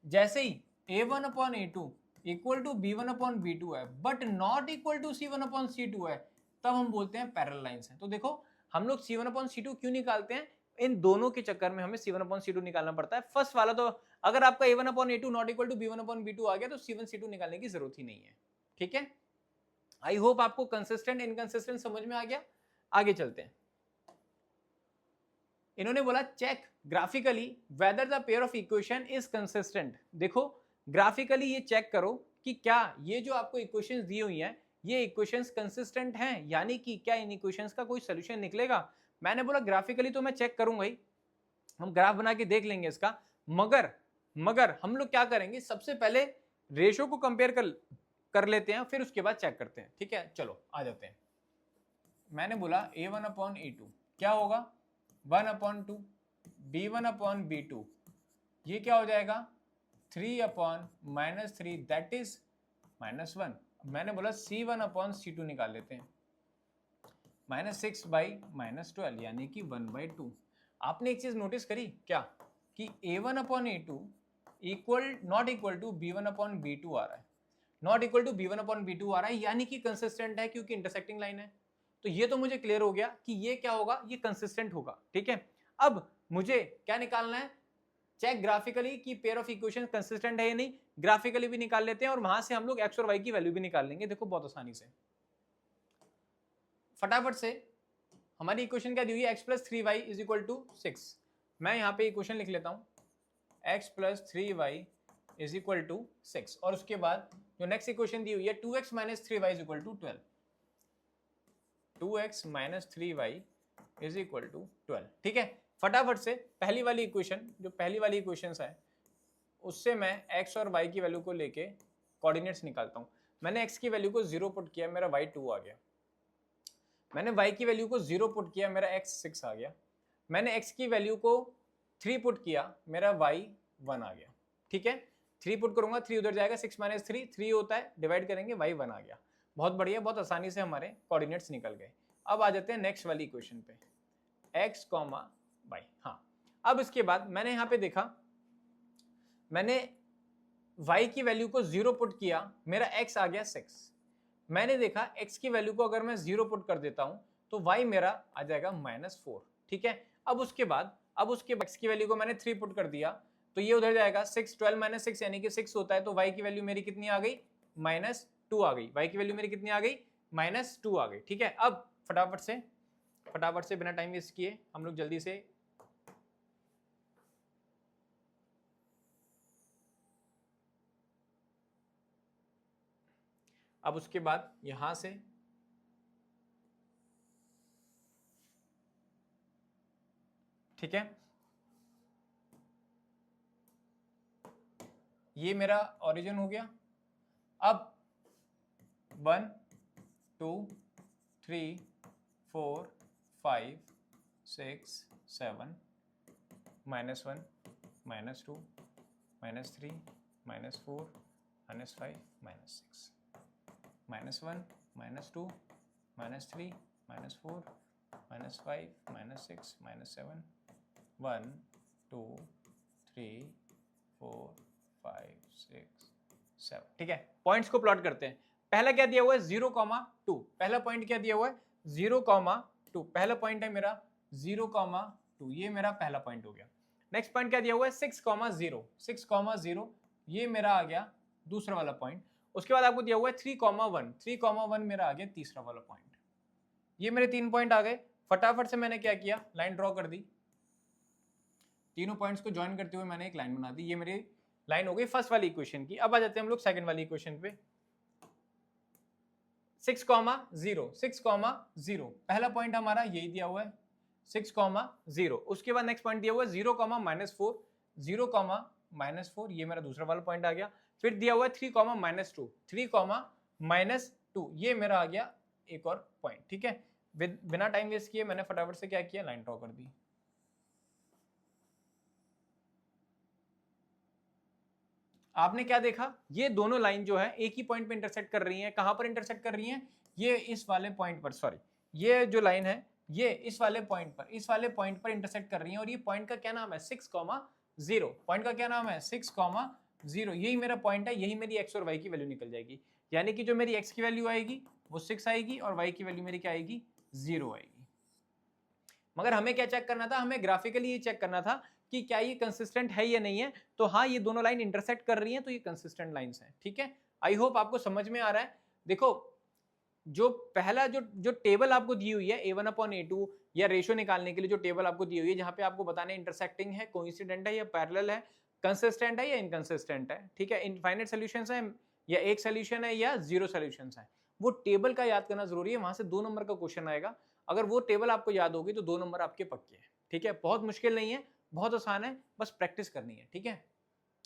जैसे ही a1/a2 इक्वल टू b1/b2 है but not equal to c1/c2 है, तब हम बोलते हैं पैरेलल लाइंस है। तो देखो, हम लोग c1/c2 क्यों निकालते हैं, इन दोनों के चक्कर में हमें c1/c2 निकालना पड़ता है। फर्स्ट वाला तो अगर आपका a1/a2 not equal to b1/b2 आ गया तो c1 c2 निकालने की जरूरत ही नहीं है। ठीक है, आई होप आपको कंसिस्टेंट इनकंसिस्टेंट समझ में आ गया। आगे चलते हैं। इन्होंने बोला check graphically whether the pair of equation is consistent. देखो, ग्राफिकली ये चेक करो कि क्या ये जो आपको इक्वेशंस दी हुई हैं, ये इक्वेशंस कंसिस्टेंट हैं, यानी कि क्या इन इक्वेशंस का कोई सोल्यूशन निकलेगा। मैंने बोला ग्राफिकली तो मैं चेक करूंगा ही, हम ग्राफ बना के देख लेंगे इसका। मगर हम लोग क्या करेंगे, सबसे पहले रेशियो को कंपेयर कर लेते हैं, फिर उसके बाद चेक करते हैं। ठीक है, चलो आ जाते हैं। मैंने बोला a1/a2 क्या होगा, 1/2, b1/b2 ये क्या हो जाएगा, 3/-3 दैट इज -1। मैंने बोला c1/c2 निकाल लेते हैं, -6/-12 यानी कि 1/2। आपने एक चीज नोटिस करी क्या, कि a1/a2 not equal to b1/b2 आ रहा है, नॉट इक्वल टू b1/b2 आ रहा है, यानी कि कंसिस्टेंट है, क्योंकि इंटरसेक्टिंग लाइन है। तो ये तो मुझे क्लियर हो गया कि ये क्या होगा, ये कंसिस्टेंट होगा। ठीक है, अब मुझे क्या निकालना है, चेक ग्राफिकली कि पेयर ऑफ इक्वेशन कंसिस्टेंट है या नहीं। ग्राफिकली भी निकाल लेते हैं और वहां से हम लोग x और y की वैल्यू भी निकाल लेंगे। देखो बहुत आसानी से, फटाफट से। हमारी इक्वेशन क्या दी हुई है, x + 3y = 6। मैं यहाँ पे इक्वेशन लिख लेता हूँ, x + 3y = 6, और उसके बाद जो नेक्स्ट इक्वेशन दी हुई है 2x - 3y = 12। 2x - 3y = 12। ठीक है, फटाफट से पहली वाली इक्वेशन, जो पहली वाली इक्वेशंस है, उससे मैं x और y की वैल्यू को लेके कोऑर्डिनेट्स निकालता हूँ। मैंने x की वैल्यू को 0 पुट किया, मेरा y 2 आ गया। मैंने y की वैल्यू को 0 पुट किया, मेरा x 6 आ गया। मैंने x की वैल्यू को 3 पुट किया, मेरा y 1 आ गया। ठीक है, 3 पुट करूंगा, 3 उधर जाएगा, 6 - 3 3 होता है, डिवाइड करेंगे, y 1 आ गया। बहुत बढ़िया, बहुत आसानी से हमारे कोऑर्डिनेट्स निकल गए। अब आ जाते हैं नेक्स्ट वाली इक्वेशन पे, x, y। हाँ, अब इसके बाद मैंने यहाँ पे देखा, मैंने y की वैल्यू को 0 पुट किया, मेरा x आ गया 6। मैंने देखा x की वैल्यू को अगर मैं 0 पुट कर देता हूँ तो y मेरा आ जाएगा -4, ठीक है। अब उसके बाद x की वैल्यू को मैंने 3 पुट कर दिया, तो ये उधर जाएगा 6, 12 - 6 यानी कि 6 होता है, तो y की वैल्यू मेरी कितनी आ गई, -2 आ गई। y की वैल्यू मेरी कितनी आ गई, -2 आ गई, ठीक है। अब फटाफट से बिना टाइम वेस्ट किए हम लोग जल्दी से अब उसके बाद यहां से ठीक है, ये मेरा ओरिजिन हो गया। अब 1 2 3 4 5 6 7 -1 -2 -3 -4 -5 -6 -1 -2 -3 -4 -5 -6 -7 1 2 3 4 5 6 7, ठीक है। पॉइंट्स को प्लॉट करते हैं। पहला क्या दिया हुआ है, 0,2। पहला पॉइंट क्या दिया हुआ है, 0,2। पहला पॉइंट है मेरा 0,2, ये मेरा पहला पॉइंट हो गया। नेक्स्ट पॉइंट क्या दिया हुआ है, 6,0। 6,0 ये मेरा आ गया दूसरा वाला पॉइंट। उसके बाद आपको दिया हुआ है 3,1। 3,1 मेरा आ गया तीसरा वाला पॉइंट। ये मेरे 3 पॉइंट आ गए। फटाफट से मैंने क्या किया, लाइन ड्रॉ कर दी। तीनों पॉइंट्स को ज्वाइन करते हुए मैंने एक लाइन बना दी। ये मेरी लाइन हो गई फर्स्ट वाली इक्वेशन की। अब आ जाते हैं हम लोग सेकंड वाली इक्वेशन पे। 6,0 6,0 पहला पॉइंट हमारा यही दिया हुआ है 6,0। उसके बाद नेक्स्ट पॉइंट दिया हुआ है 0,-4। 0,-4 ये मेरा दूसरा वाला पॉइंट आ गया। फिर दिया हुआ है 3,-2। 3,-2 ये मेरा आ गया एक और पॉइंट, ठीक है। बिना टाइम वेस्ट किए मैंने फटाफट से क्या किया, लाइन ड्रॉ कर दी। आपने क्या देखा, ये दोनों लाइन जो है एक ही पॉइंट पे इंटरसेक्ट कर रही हैं। कहां पर इंटरसेक्ट कर रही हैं, ये इस वाले पॉइंट पर, सॉरी ये जो लाइन है ये इस वाले पॉइंट पर इंटरसेक्ट कर रही है। और ये पॉइंट का क्या नाम है, 6,0। पॉइंट का क्या नाम है, 6,0। यही मेरा पॉइंट है, यही मेरी x और y की वैल्यू निकल जाएगी। यानी कि जो मेरी x की वैल्यू आएगी वो 6 आएगी और y की वैल्यू मेरी क्या आएगी, 0 आएगी। मगर हमें क्या चेक करना था, हमें ग्राफिकली ये चेक करना था कि क्या ये कंसिस्टेंट है या नहीं है। तो हाँ, ये दोनों लाइन इंटरसेक्ट कर रही हैं, तो ये कंसिस्टेंट लाइंस हैं, ठीक है। आई होप आपको समझ में आ रहा है। देखो, जो पहला जो टेबल आपको दी हुई है A1/A2 या रेशियो निकालने के लिए जो टेबल आपको दी हुई है, जहां पे आपको बताना है इंटरसेक्टिंग है, कोइंसिडेंट है या पैरेलल है, कंसिस्टेंट है या इनकंसिस्टेंट है, ठीक है, इनफाइनाइट सॉल्यूशंस है या एक सॉल्यूशन है या जीरो सॉल्यूशंस है, वो टेबल का याद करना जरूरी है। वहां से 2 नंबर का क्वेश्चन आएगा। अगर वो टेबल आपको याद होगी तो 2 नंबर आपके पक्के हैं, ठीक है। बहुत मुश्किल नहीं है, बहुत आसान है, बस प्रैक्टिस करनी है, ठीक है।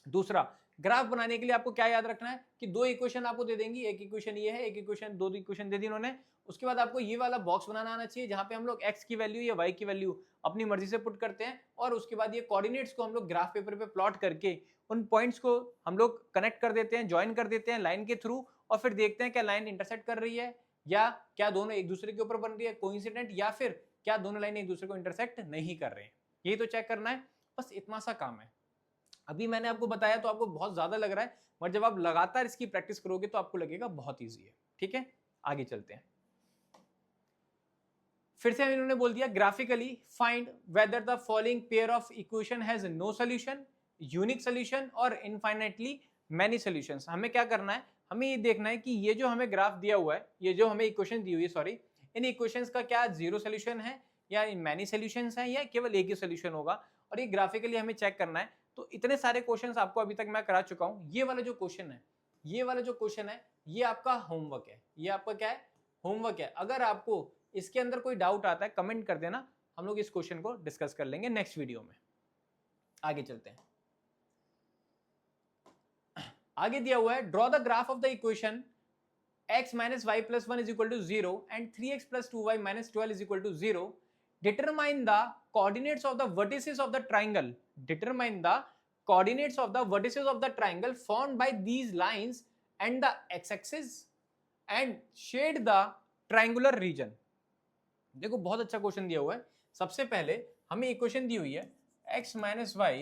दूसरा, ग्राफ बनाने के लिए आपको क्या याद रखना है कि 2 इक्वेशन आपको दे देंगी। एक इक्वेशन ये है, एक इक्वेशन, 2 इक्वेशन दे दी उन्होंने। उसके बाद आपको ये वाला बॉक्स बनाना आना चाहिए जहां पे हम लोग x की वैल्यू या y की वैल्यू अपनी मर्जी से पुट करते हैं। और उसके बाद ये कोऑर्डिनेट्स को हम लोग ग्राफ पेपर पे प्लॉट करके उन पॉइंट्स को हम लोग कनेक्ट कर देते हैं, ज्वाइन कर देते हैं लाइन के थ्रू। और फिर देखते हैं क्या लाइन इंटरसेक्ट कर रही है या क्या दोनों एक दूसरे के ऊपर बन रही है, कोइंसिडेंट, या फिर क्या दोनों लाइन एक दूसरे को इंटरसेक्ट नहीं कर रहे हैं। यही तो चेक करना है, बस इतना सा काम है। अभी मैंने आपको बताया तो आपको बहुत ज्यादा लग रहा है, मगर जब आप लगातार इसकी प्रैक्टिस करोगे तो आपको लगेगा बहुत ईजी है, ठीक है। आगे चलते हैं। फिर से इन्होंने बोल दिया, graphically find whether the following pair of equation has no solution, unique solution और इनफाइनाइटली मैनी सॉल्यूशंस। हमें क्या करना है, हमें ये देखना है कि ये जो हमें ग्राफ दिया हुआ है, ये जो हमें इक्वेशन दी हुई है, सॉरी, इन इक्वेशंस का क्या जीरो सॉल्यूशन है या मैनी सॉल्यूशंस हैं या केवल एक ही सॉल्यूशन होगा। और ये ग्राफिकली हमें चेक करना है। तो इतने सारे क्वेश्चंस आपको अभी तक मैं करा चुका हूं। ये वाला जो क्वेश्चन है, ये वाला जो क्वेश्चन है, ये आपका होमवर्क है। ये आपका क्या है, होमवर्क है। अगर आपको इसके अंदर कोई डाउट आता है कमेंट कर देना, हम लोग इस क्वेश्चन को डिस्कस कर लेंगे नेक्स्ट वीडियो में। आगे चलते हैं। आगे दिया हुआ है, draw the graph of the equation x minus y plus 1 is equal to 0 and 3x plus 2y minus 12 is equal to 0. Determine the coordinates of the vertices of the triangle. Determine the coordinates of the vertices of the triangle formed by these lines and the x-axis and shade the triangular region. देखो, बहुत अच्छा question दिया हुआ है। सबसे पहले हमें equation दी हुई है x minus y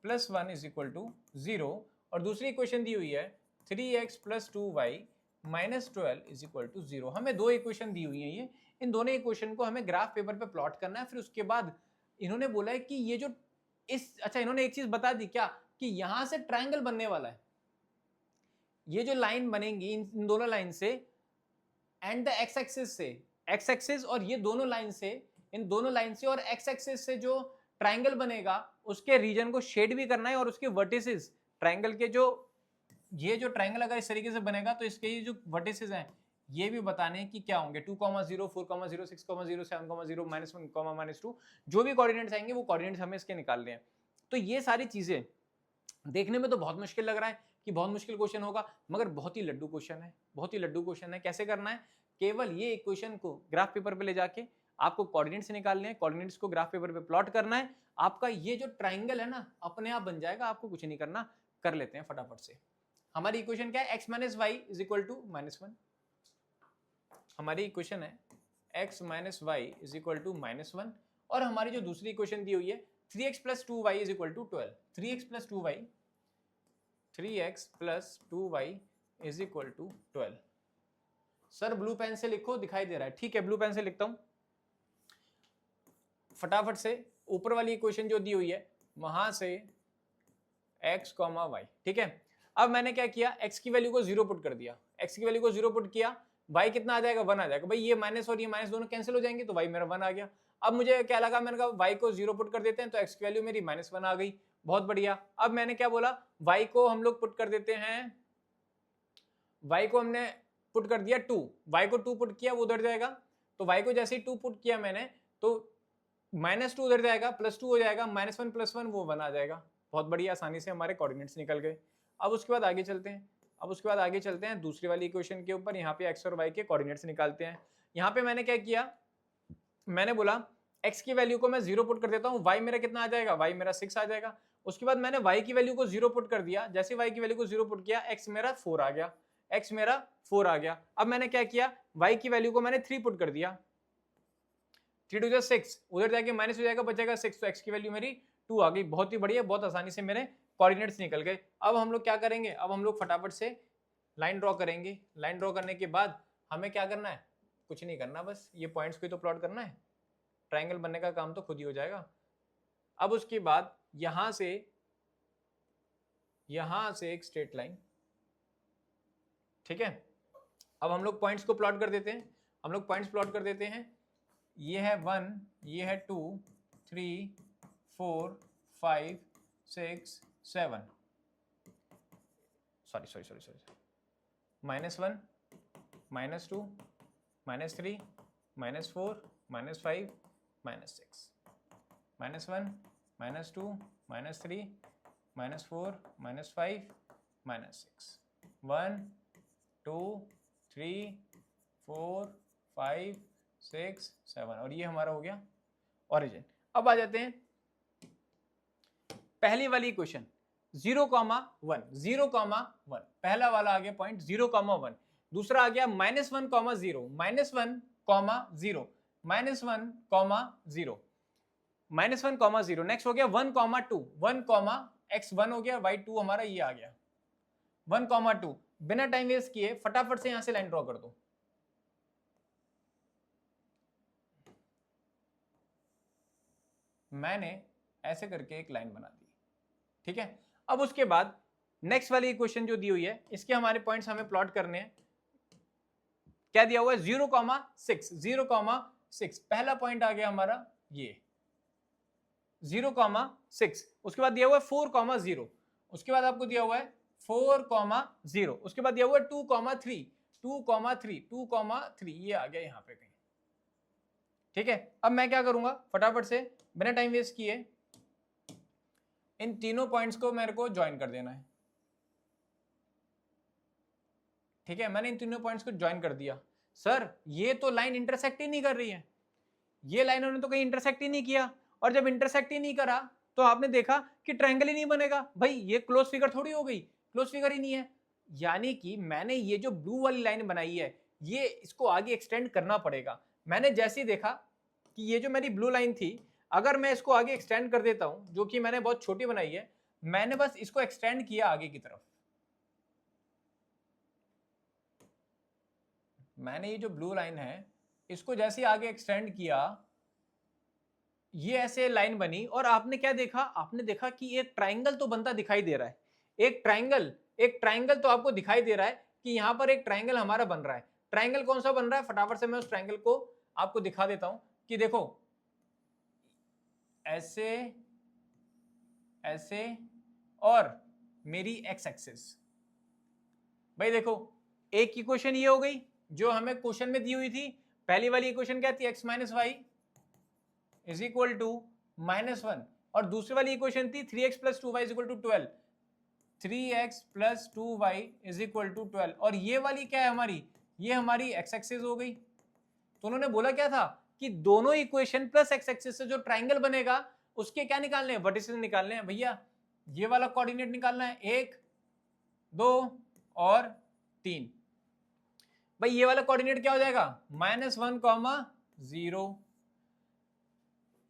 plus 1 is equal to 0 और दूसरी इक्वेशन दी हुई है 3x plus 2y -12 is equal to 0। हमें 2 इक्वेशन दी हुई है। ये इन दोनों इक्वेशन को हमें ग्राफ पेपर पे प्लॉट करना है। फिर उसके बाद इन्होंने बोला है कि ये जो अच्छा इन्होंने एक चीज बता दी क्या, कि यहां से ट्रायंगल बनने वाला है, ये जो लाइन बनेंगी इन दोनों लाइन से एंड द एक्स एक्सिस से, एक्स एक्सिस और ये दोनों लाइन से, इन दोनों लाइन से और एक्स एक्सिस से जो ट्रायंगल बनेगा उसके रीजन को शेड भी करना है, और उसके वर्टिसेस ट्रायंगल के जो ये जो ट्रायंगल अगर इस तरीके से बनेगा तो इसके ये जो वर्टिसेस हैं ये भी बताने हैं कि क्या होंगे, 2, 0, 4, 0, 6, 0, 7, 0, -1, -2, जो भी कोऑर्डिनेट्स आएंगे वो कोऑर्डिनेट्स हमें इसके निकालने हैं। तो ये सारी चीजें देखने में तो बहुत मुश्किल लग रहा है कि बहुत मुश्किल क्वेश्चन होगा, मगर बहुत ही लड्डू क्वेश्चन है, बहुत ही लड्डू क्वेश्चन है। कैसे करना है, केवल ये इक्वेशन को ग्राफ पेपर पे ले जाके आपको कोऑर्डिनेट्स निकालने हैं, कोऑर्डिनेट्स को ग्राफ पेपर पे प्लॉट करना है, आपका ये जो ट्रायंगल है ना अपने आप बन जाएगा, आपको कुछ नहीं करना। कर लेते हैं फटाफट से। हमारी इक्वेशन क्या है, x - y = -1। हमारी इक्वेशन है x - y = -1, और हमारी जो दूसरी इक्वेशन दी हुई है 3x + 2y = 12। 3x + 2y = 12। Sir blue pen से लिखो, दिखाई दे रहा है, ठीक है ब्लू पेन से लिखता हूं फटाफट से। ऊपर वाली इक्वेशन जो दी हुई है वहां से x, y, ठीक है। अब मैंने क्या किया, x की वैल्यू को 0 पुट कर दिया, x की वैल्यू को 0 पुट किया, y कितना आ जाएगा, 1 आ जाएगा। भाई ये माइनस और ये माइनस दोनों कैंसिल हो जाएंगे तो y मेरा 1 आ गया। अब मुझे क्या लगा, मैंने कहा y को 0 पुट कर देते हैं तो x की वैल्यू मेरी -1 आ गई, बहुत बढ़िया। अब मैंने क्या बोला, y को हम लोग पुट कर देते हैं, y को हमने पुट कर दिया 2, y को 2 पुट किया वो उधर जाएगा, तो y को जैसे ही 2 पुट किया मैंने तो -2 उधर जाएगा, +2 हो जाएगा, -1 + 1 वो 1 आ जाएगा। बहुत बढ़िया, आसानी से हमारे कोऑर्डिनेट्स निकल गए। अब उसके बाद आगे चलते हैं, दूसरी वाली इक्वेशन के ऊपर। यहाँ पे x और y के कोऑर्डिनेट्स निकालते हैं। यहाँ पे मैंने क्या किया, मैंने बोला x की वैल्यू को मैं 0 पुट कर देता हूँ, y मेरा कितना आ जाएगा, y मेरा 6 आ जाएगा। उसके बाद मैंने y की वैल्यू को 0 पुट कर दिया, जैसे y की वैल्यू को 0 पुट किया x मेरा 4 आ गया, x मेरा 4 आ गया। अब मैंने क्या किया, y की वैल्यू को मैंने 3 पुट कर दिया, 3 2 6, उधर जाके माइनस हो जाएगा, बचेगा 6, तो x की वैल्यू मेरी 2 आ गई। बहुत ही बढ़िया, बहुत आसानी से मेरे कोऑर्डिनेट्स निकल गए। अब हम लोग क्या करेंगे, अब हम लोग फटाफट से लाइन ड्रॉ करेंगे। लाइन ड्रॉ करने के बाद हमें क्या करना है, कुछ नहीं करना, बस ये पॉइंट्स को तो प्लॉट करना है, ट्रायंगल बनने का काम तो खुद ही हो जाएगा। अब उसके बाद यहां से एक स्ट्रेट लाइन, ठीक है। अब हम लोग पॉइंट्स को प्लॉट कर देते हैं, हम लोग पॉइंट्स प्लॉट कर देते हैं। ये है 1, ये है 2, 3, 4, 5, 6, 7, सॉरी -1, -2, -3, -4, -5, -6, -1, -2, -3, -4, -5, -6, 1 2 3 4 5 6 7, और ये हमारा हो गया ओरिजिन। अब आ जाते हैं पहली वाली इक्वेशन 0,1, 0,1, पहला वाला आ गया पॉइंट 0,1, दूसरा आ गया -1,0, -1,0, -1,0, नेक्स्ट हो गया 1,2, 1,x1 हो गया, y2 हमारा ये आ गया 1,2। बिना टाइम वेस्ट किए फटाफट से यहां से लाइन ड्रॉ कर दो। मैंने ऐसे करके एक लाइन बना दी, ठीक है। अब उसके बाद नेक्स्ट वाली इक्वेशन जो दी हुई है इसके हमारे पॉइंट्स हमें प्लॉट करने हैं। क्या दिया हुआ है, 0,6, 0,6 पहला पॉइंट आ गया हमारा ये 0,6। उसके बाद दिया हुआ है 4,0, उसके बाद आपको दिया हुआ है 4,0, उसके बाद दिया हुआ है 2,3, 2,3, ये आ गया यहां पे कहीं, ठीक है। अब मैं क्या करूंगा, फटाफट से बिना टाइम वेस्ट किए इन तीनों पॉइंट्स को मेरे को ज्वाइन कर देना है, ठीक है। मैंने इन तीनों पॉइंट्स को ज्वाइन कर दिया। सर ये तो लाइन इंटरसेक्ट ही नहीं कर रही है, ये लाइन उन्होंने तो कहीं इंटरसेक्ट ही नहीं किया, और जब इंटरसेक्ट ही नहीं करा तो आपने देखा कि ट्रायंगल ही नहीं बनेगा। भाई ये क्लोज फिगर थोड़ी हो गई, क्लोज फिगर ही नहीं है। यानी कि मैंने ये जो ब्लू वाली लाइन बनाई है ये इसको आगे एक्सटेंड करना पड़ेगा। मैंने जैसे ही देखा कि ये जो मेरी ब्लू लाइन थी, अगर मैं इसको आगे एक्सटेंड कर देता हूं, जो कि मैंने बहुत छोटी बनाई है, मैंने बस इसको एक्सटेंड किया आगे की तरफ। मैंने ये जो ब्लू लाइन है इसको जैसे आगे एक्सटेंड किया, ये ऐसे लाइन बनी और आपने क्या देखा, आपने देखा कि एक ट्राइंगल तो बनता दिखाई दे रहा है, एक ट्राइंगल तो आपको दिखाई दे रहा है कि यहां पर एक ट्राइंगल हमारा बन रहा है। ट्राइंगल कौन सा बन रहा है, फटाफट से मैं उस ट्राइंगल को आपको दिखा देता हूं कि देखो ऐसे ऐसे और मेरी एक्स एक्सिस। भाई देखो, एक इक्वेशन ये हो गई जो हमें क्वेश्चन में दी हुई थी। पहली वाली इक्वेशन क्या थी, x minus y is equal to -1, और दूसरी वाली इक्वेशन थी 3x plus 2y is equal to 12, 3x plus 2y is equal to 12। और ये वाली क्या है हमारी, ये हमारी x एक्सिस हो गई। तो उन्होंने बोला क्या था कि दोनों इक्वेशन प्लस x एक्सिस से जो ट्राइंगल बनेगा उसके क्या निकालने हैं, वर्टिसेस निकालने हैं। भैया ये वाला कोऑर्डिनेट निकालना है, 1 2 और 3। भाई ये वाला कोऑर्डिनेट क्या हो जाएगा, -1, 0।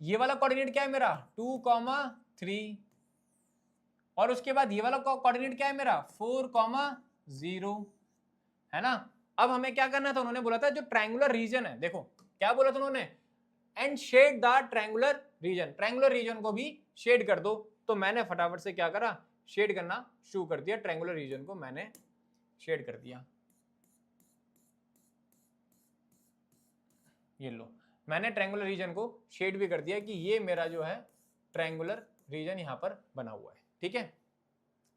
ये वाला कोऑर्डिनेट क्या है मेरा, 2, 3। और उसके बाद ये वाला कोऑर्डिनेट क्या है मेरा, 4, 0, है ना। अब हमें क्या करना था, उन्होंने बोला था जो ट्रायंगुलर रीजन है, देखो क्या बोला था उन्होंने, and shade the triangular region, triangular region को भी शेड कर दो। तो मैंने फटाफट से क्या करा, शेड करना शुरू कर दिया, ट्रायंगुलर रीजन को मैंने शेड कर दिया। ये लो, मैंने ट्रायंगुलर रीजन को शेड भी कर दिया कि ये मेरा जो है ट्रायंगुलर रीजन यहां पर बना हुआ है। ठीक है,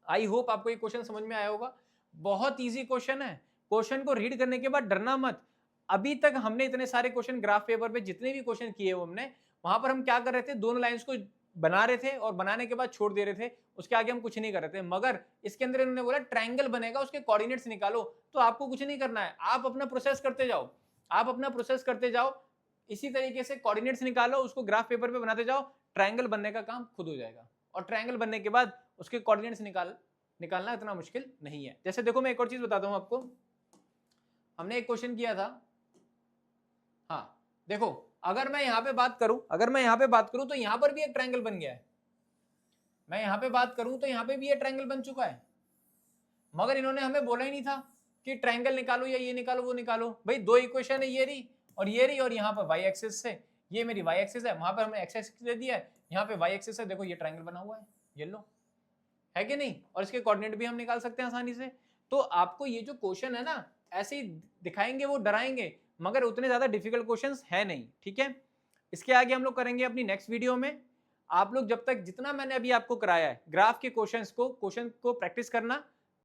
आई होप आपको ये क्वेश्चन समझ में आया होगा। बहुत इजी क्वेश्चन है, क्वेश्चन को रीड करने के बाद डरना मत। अभी तक हमने इतने सारे क्वेश्चन ग्राफ पेपर पे जितने भी क्वेश्चन किए हमने, वहां पर हम क्या कर रहे थे, दोनों लाइंस को बना रहे थे और बनाने के बाद छोड़ दे रहे थे, उसके आगे हम कुछ नहीं कर रहे थे। मगर इसके अंदर इन्होंने बोला ट्रायंगल बनेगा, उसके कोऑर्डिनेट्स निकालो। तो आपको कुछ नहीं करना है, आप अपना प्रोसेस करते जाओ, आप अपना प्रोसेस करते जाओ, इसी तरीके से कोऑर्डिनेट्स निकालो, उसको ग्राफ पेपर पे बनाते जाओ, ट्रायंगल बनने का काम खुद हो जाएगा। और ट्रायंगल बनने के बाद उसके कोऑर्डिनेट्स निकालना इतना मुश्किल नहीं है। जैसे देखो मैं एक और चीज बताता हूं आपको, हमने एक क्वेश्चन किया था। हाँ देखो, अगर मैं यहां पे बात करूं तो यहां पर भी एक ट्रायंगल बन गया है। मैं यहां पे बात करूं तो यहां पे भी ये ट्रायंगल बन चुका है। मगर इन्होंने हमें बोला ही नहीं था कि ट्रायंगल निकालो या ये निकालो वो निकालो। भाई दो इक्वेशन है, ये रही और यहाँ पर वाई एक्सिस से, ये मेरी वाई एक्सिस है, वहां पर हमने एक्स एक्सिस दे दिया है, यहाँ पे वाई एक्सिस है। देखो ये ट्रायंगल बना हुआ है, ये लो, है कि नहीं। और इसके कोऑर्डिनेट भी हम निकाल सकते हैं आसानी से। तो आपको ये जो क्वेश्चन है ना, ऐसे ही दिखाएंगे, वो डराएंगे, मगर उतने ज्यादा डिफिकल्ट क्वेश्चंस है नहीं। ठीक है, इसके आगे हम लोग करेंगे अपनी नेक्स्ट वीडियो में। आप लोग जब तक जितना मैंने अभी आपको कराया है ग्राफ के क्वेश्चन को प्रैक्टिस करना,